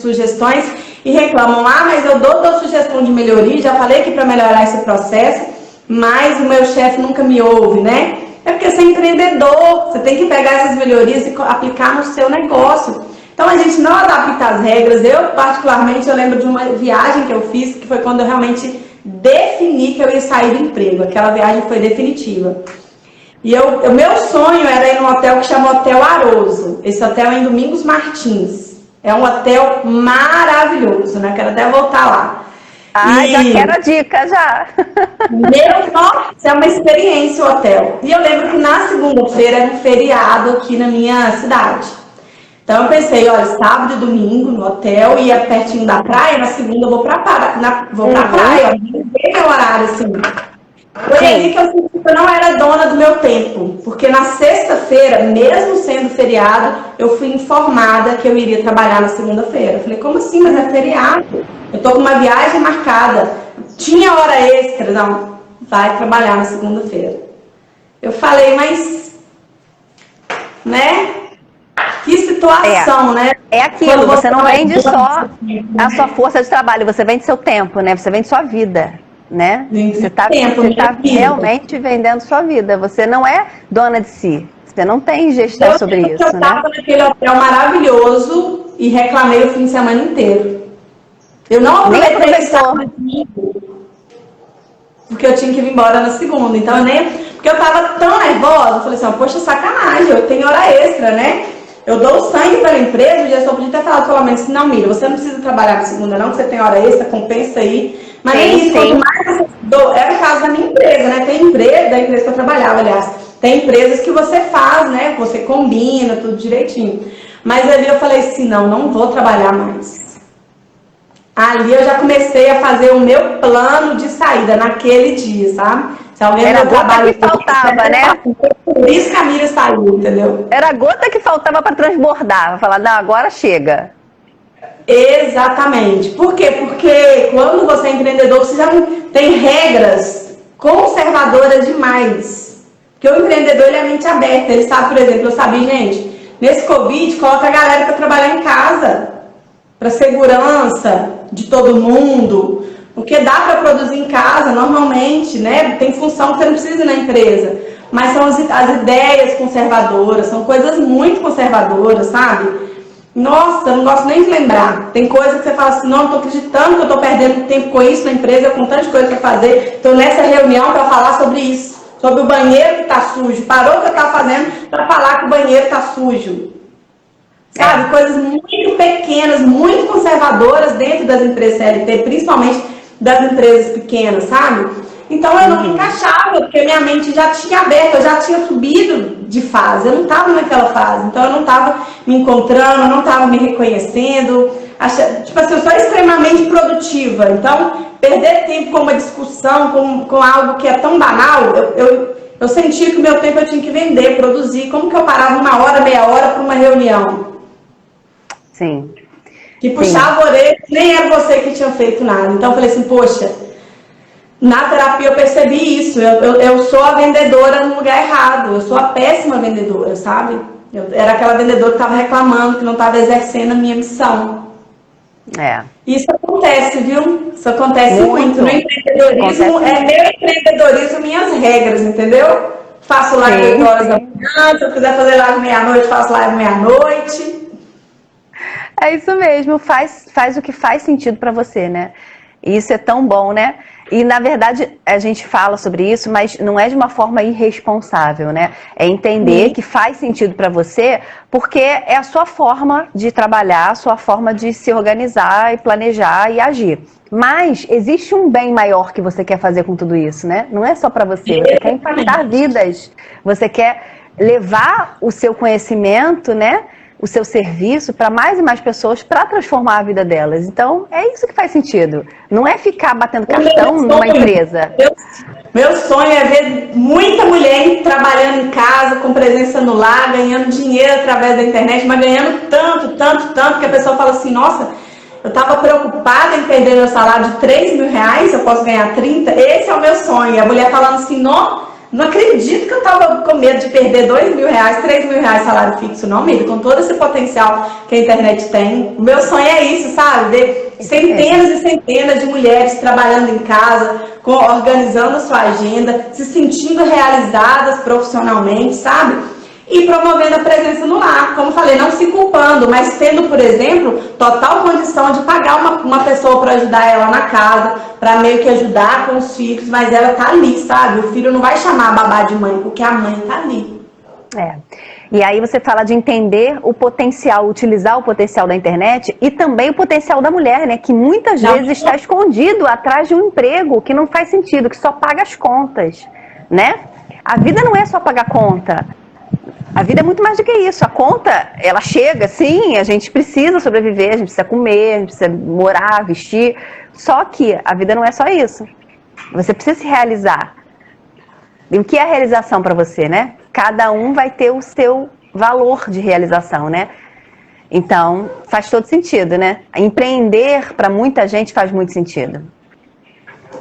sugestões e reclamam, mas eu dou sugestão de melhoria, já falei aqui para melhorar esse processo, mas o meu chefe nunca me ouve, né? É porque você é empreendedor, você tem que pegar essas melhorias e aplicar no seu negócio. Então a gente não adapta as regras. Eu, particularmente, eu lembro de uma viagem que eu fiz, que foi quando eu realmente defini que eu ia sair do emprego. Aquela viagem foi definitiva. E o meu sonho era ir num hotel que chama Hotel Aroso. Esse hotel é em Domingos Martins. É um hotel maravilhoso, né? Quero até voltar lá. Já quero a dica, já. Nossa, é uma experiência o hotel. E eu lembro que na segunda-feira era um feriado aqui na minha cidade. Então eu pensei, olha, sábado e domingo no hotel, ia pertinho da praia, na segunda eu vou pra praia, eu não meu horário assim. Foi aí que eu senti que eu não era dona do meu tempo, porque na sexta-feira, mesmo sendo feriado, eu fui informada que eu iria trabalhar na segunda-feira. Eu falei, como assim? Mas é feriado. Eu tô com uma viagem marcada. Tinha hora extra. Não, vai trabalhar na segunda-feira. Eu falei, mas, né? Que situação, né? É aquilo, você não vende só a sua força de trabalho, você vende seu tempo, né? Você vende sua vida. Né? Você está realmente vendendo sua vida. Você não é dona de si. Você não tem gestão sobre isso. Eu estava naquele hotel maravilhoso e reclamei o fim de semana inteiro. Eu não aproveitei porque eu tinha que ir embora na segunda. Então, porque eu estava tão nervosa, eu falei assim, poxa, sacanagem, eu tenho hora extra, né? Eu dou sangue pela empresa, o gestor podia ter falado pelo menos assim, não, Miriam, você não precisa trabalhar na segunda não, que você tem hora extra, compensa aí. Mas nem isso, quanto mais você era o caso da minha empresa, né? Tem empresa, da empresa que eu trabalhava, aliás, tem empresas que você faz, né? Você combina, tudo direitinho. Mas ali eu falei assim, não vou trabalhar mais. Ali eu já comecei a fazer o meu plano de saída naquele dia, sabe? Se alguém Era a no gota trabalho que faltava, né? por isso que a Miriam saiu, entendeu? Era a gota que faltava para transbordar. Falar, não, agora chega. Exatamente. Por quê? Porque quando você é empreendedor, você já tem regras conservadoras demais. Porque o empreendedor, ele é mente aberta. Ele sabe, por exemplo, eu sabia, gente, nesse Covid, coloca a galera para trabalhar em casa, para segurança de todo mundo, porque dá para produzir em casa normalmente, né? Tem função que você não precisa ir na empresa. Mas são as ideias conservadoras, são coisas muito conservadoras, sabe? Nossa, eu não gosto nem de lembrar. Tem coisa que você fala assim, não, eu tô acreditando que eu tô perdendo tempo com isso na empresa, com tanta coisa para fazer. Então, nessa reunião, para falar sobre isso, sobre o banheiro que tá sujo. Parou o que eu tava fazendo para falar que o banheiro tá sujo. Sabe? Coisas muito pequenas, muito conservadoras dentro das empresas CLT, principalmente das empresas pequenas, sabe? Então eu não me encaixava, porque minha mente já tinha aberto, eu já tinha subido de fase, eu não estava naquela fase, então eu não estava me encontrando, eu não estava me reconhecendo, tipo assim, eu sou extremamente produtiva, então perder tempo com uma discussão, com algo que é tão banal, eu sentia que o meu tempo eu tinha que vender, produzir, como que eu parava uma hora, meia hora para uma reunião? Sim. Que puxava a orelha, nem era você que tinha feito nada, então eu falei assim, poxa, na terapia eu percebi isso, eu sou a vendedora no lugar errado, eu sou a péssima vendedora, sabe? Eu era aquela vendedora que estava reclamando, que não estava exercendo a minha missão. Isso acontece, viu? Isso acontece muito. No empreendedorismo, meu empreendedorismo, minhas regras, entendeu? Faço live 8 horas da manhã, se eu quiser fazer live meia-noite, faço live meia-noite. É isso mesmo, faz o que faz sentido para você, né? E isso é tão bom, né? E, na verdade, a gente fala sobre isso, mas não é de uma forma irresponsável, né? É entender que faz sentido para você, porque é a sua forma de trabalhar, a sua forma de se organizar e planejar e agir. Mas existe um bem maior que você quer fazer com tudo isso, né? Não é só para você, você quer impactar vidas, você quer levar o seu conhecimento, né? O seu serviço para mais e mais pessoas para transformar a vida delas. Então, é isso que faz sentido. Não é ficar batendo cartão numa empresa. Meu sonho é ver muita mulher trabalhando em casa, com presença no lar, ganhando dinheiro através da internet, mas ganhando tanto, que a pessoa fala assim, nossa, eu estava preocupada em perder meu salário de 3 mil reais, eu posso ganhar 30? Esse é o meu sonho. E a mulher falando assim, não acredito que eu estava com medo de perder 2 mil reais, 3 mil reais salário fixo, não, amiga, com todo esse potencial que a internet tem. O meu sonho é isso, sabe? Ver centenas e centenas de mulheres trabalhando em casa, organizando sua agenda, se sentindo realizadas profissionalmente, sabe? E promovendo a presença no lar, como falei, não se culpando, mas tendo, por exemplo, total condição de pagar uma pessoa para ajudar ela na casa, para meio que ajudar com os filhos, mas ela tá ali, sabe? O filho não vai chamar a babá de mãe, porque a mãe tá ali. E aí você fala de entender o potencial, utilizar o potencial da internet e também o potencial da mulher, né? Que muitas vezes está escondido atrás de um emprego que não faz sentido, que só paga as contas, né? A vida não é só pagar conta. A vida é muito mais do que isso. A conta, ela chega, sim, a gente precisa sobreviver, a gente precisa comer, a gente precisa morar, vestir. Só que a vida não é só isso. Você precisa se realizar. E o que é a realização para você, né? Cada um vai ter o seu valor de realização, né? Então, faz todo sentido, né? Empreender para muita gente faz muito sentido.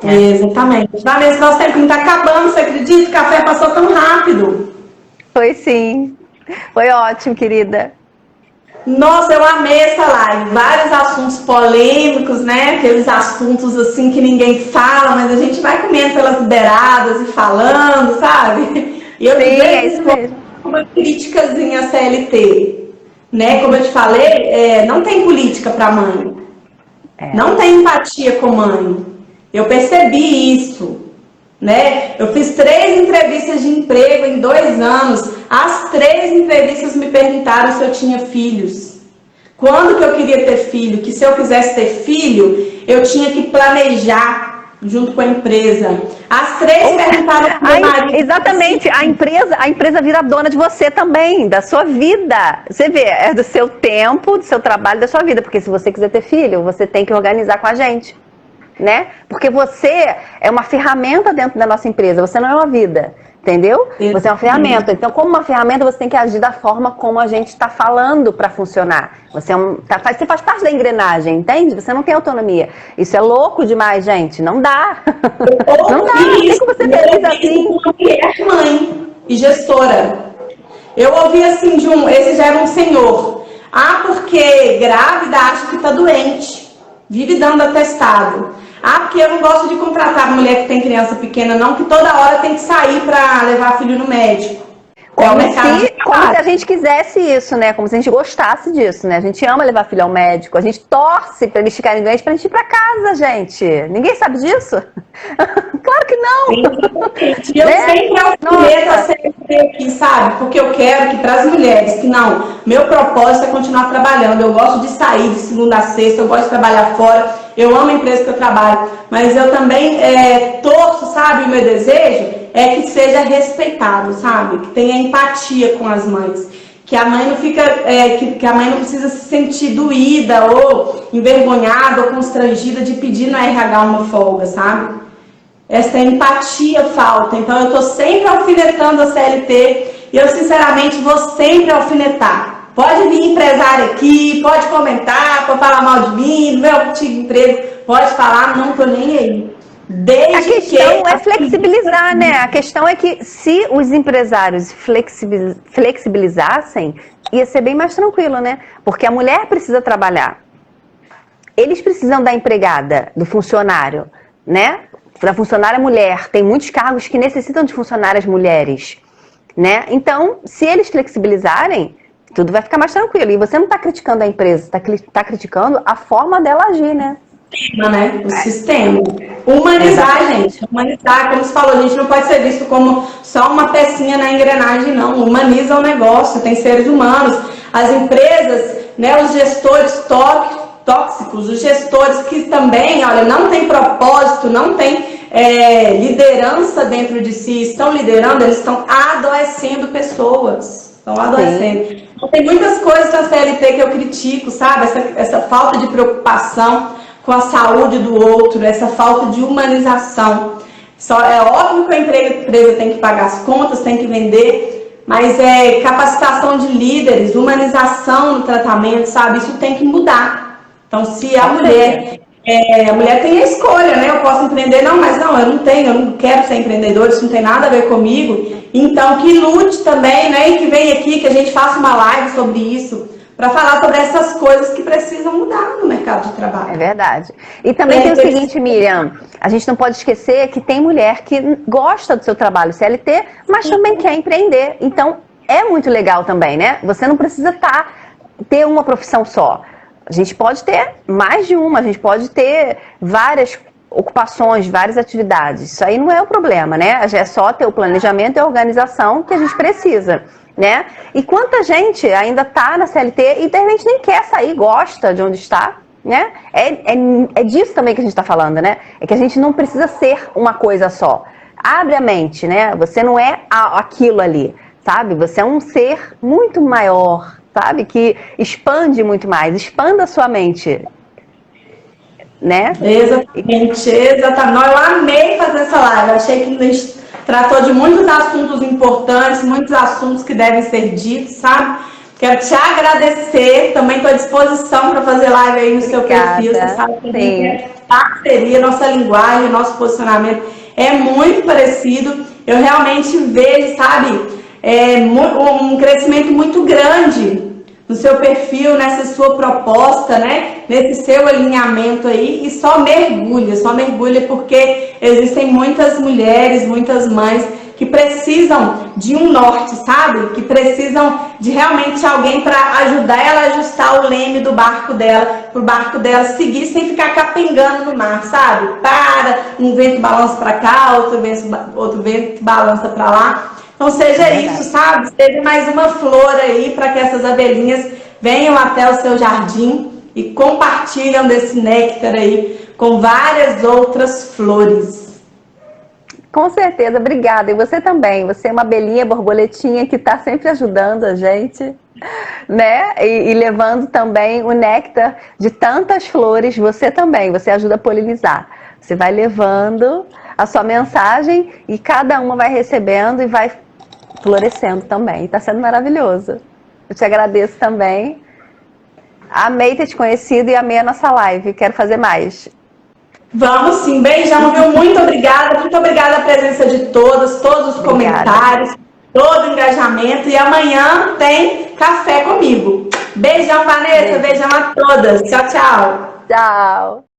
Exatamente. Vanessa, nosso tempo não está acabando, você acredita? O café passou tão rápido. Foi sim. Foi ótimo, querida. Nossa, eu amei essa live. Vários assuntos polêmicos, né? Aqueles assuntos assim que ninguém fala, mas a gente vai comendo pelas beiradas e falando, sabe? E eu é isso mesmo. Uma criticazinha à CLT, né? Como eu te falei, não tem política para mãe. Não tem empatia com mãe. Eu percebi isso. Né? Eu fiz 3 entrevistas de emprego em 2 anos. As 3 entrevistas me perguntaram se eu tinha filhos. Quando que eu queria ter filho? Que se eu quisesse ter filho, eu tinha que planejar junto com a empresa. As 3 perguntaram pro meu marido. Exatamente, a empresa vira dona de você também, da sua vida. Você vê, é do seu tempo, do seu trabalho, da sua vida. Porque se você quiser ter filho, você tem que organizar com a gente. né? Porque você é uma ferramenta dentro da nossa empresa, você não é uma vida. Entendeu? Você é uma ferramenta. Então, como uma ferramenta, você tem que agir da forma como a gente está falando para funcionar. Você, você faz parte da engrenagem, entende? Você não tem autonomia. Isso é louco demais, gente. Não dá. Não dá. Não tem como você feliz assim. Uma mulher mãe e gestora. Eu ouvi assim de esse já era um senhor. Ah, porque grávida acha que tá doente. Vive dando atestado. Ah, porque eu não gosto de contratar mulher que tem criança pequena, não, que toda hora tem que sair para levar filho no médico. Como se a gente quisesse isso, né? Como se a gente gostasse disso, né? A gente ama levar filho ao médico, a gente torce para eles ficarem doentes pra gente ir pra casa, gente. Ninguém sabe disso? Claro que não! E eu sempre alfineto a CLT aqui, sabe? Porque eu quero que para as mulheres que não, meu propósito é continuar trabalhando. Eu gosto de sair de segunda a sexta, eu gosto de trabalhar fora, eu amo a empresa que eu trabalho, mas eu também torço, sabe? O meu desejo é que seja respeitado, sabe? Que tenha empatia com as mães. Que a mãe não fica, que a mãe não precisa se sentir doída ou envergonhada ou constrangida de pedir no RH uma folga, sabe? Essa empatia falta. Então eu tô sempre alfinetando a CLT e eu sinceramente vou sempre alfinetar. Pode vir empresário aqui, pode comentar, pode falar mal de mim, do meu antigo emprego, pode falar, não tô nem aí. A questão é flexibilizar, né? A questão é que se os empresários flexibilizassem, ia ser bem mais tranquilo, né? Porque a mulher precisa trabalhar. Eles precisam da empregada, do funcionário, né? Da funcionária mulher. Tem muitos cargos que necessitam de funcionárias mulheres, né? Então, se eles flexibilizarem, tudo vai ficar mais tranquilo. E você não está criticando a empresa, está criticando a forma dela agir, né? Né? O sistema. Humanizar, gente. Humanizar, como você falou, a gente não pode ser visto como só uma pecinha na engrenagem, não. Humaniza o negócio, tem seres humanos. As empresas, né, os gestores tóxicos, os gestores que também, olha, não tem propósito, não tem liderança dentro de si, estão liderando, eles estão adoecendo pessoas. Estão adoecendo. Então, tem muitas coisas na CLT que eu critico, sabe? Essa falta de preocupação com a saúde do outro, essa falta de humanização. É óbvio que a empresa tem que pagar as contas, tem que vender, mas capacitação de líderes, humanização no tratamento, sabe? Isso tem que mudar. Então, se a mulher tem a escolha, né? Eu posso empreender, não, mas não, eu não quero ser empreendedor, isso não tem nada a ver comigo. Então, que lute também, né? E que venha aqui, que a gente faça uma live sobre isso, para falar sobre essas coisas que precisam mudar no mercado de trabalho. É verdade. E também tem o seguinte, Miriam, a gente não pode esquecer que tem mulher que gosta do seu trabalho CLT, mas também quer empreender. Então, é muito legal também, né? Você não precisa ter uma profissão só. A gente pode ter mais de uma, a gente pode ter várias ocupações, várias atividades. Isso aí não é o problema, né? É só ter o planejamento e a organização que a gente precisa, né? E quanta gente ainda está na CLT e de repente nem quer sair, gosta de onde está, né? É disso também que a gente está falando, né? É que a gente não precisa ser uma coisa só. Abre a mente, né? Você não é aquilo ali, sabe? Você é um ser muito maior, sabe? Que expande muito mais. Expanda a sua mente, né? Exatamente. Eu amei fazer essa live. Eu achei que a gente tratou de muitos assuntos importantes, muitos assuntos que devem ser ditos, sabe? Quero te agradecer. Também estou à disposição para fazer live aí no seu perfil. Você sabe que parceria, nossa linguagem, nosso posicionamento é muito parecido. Eu realmente vejo, sabe, um crescimento muito grande no seu perfil, nessa sua proposta, né? Nesse seu alinhamento aí, e só mergulha, porque existem muitas mulheres, muitas mães que precisam de um norte, sabe? Que precisam de realmente alguém para ajudar ela a ajustar o leme do barco dela, pro barco dela seguir sem ficar capengando no mar, sabe? Um vento balança para cá, outro vento balança para lá. Então seja isso, sabe? Seja mais uma flor aí para que essas abelhinhas venham até o seu jardim e compartilham desse néctar aí com várias outras flores. Com certeza, obrigada. E você também, você é uma abelhinha, borboletinha que está sempre ajudando a gente, né? E levando também o néctar de tantas flores, você também, você ajuda a polinizar. Você vai levando a sua mensagem e cada uma vai recebendo e vai florescendo também. Está sendo maravilhoso. Eu te agradeço também. Amei ter te conhecido e amei a nossa live. Quero fazer mais. Vamos sim, beijão, viu? Muito obrigada a presença de todos os comentários, todo o engajamento. E amanhã tem café comigo. Beijão, Vanessa, beijão a todas. Tchau, tchau. Tchau.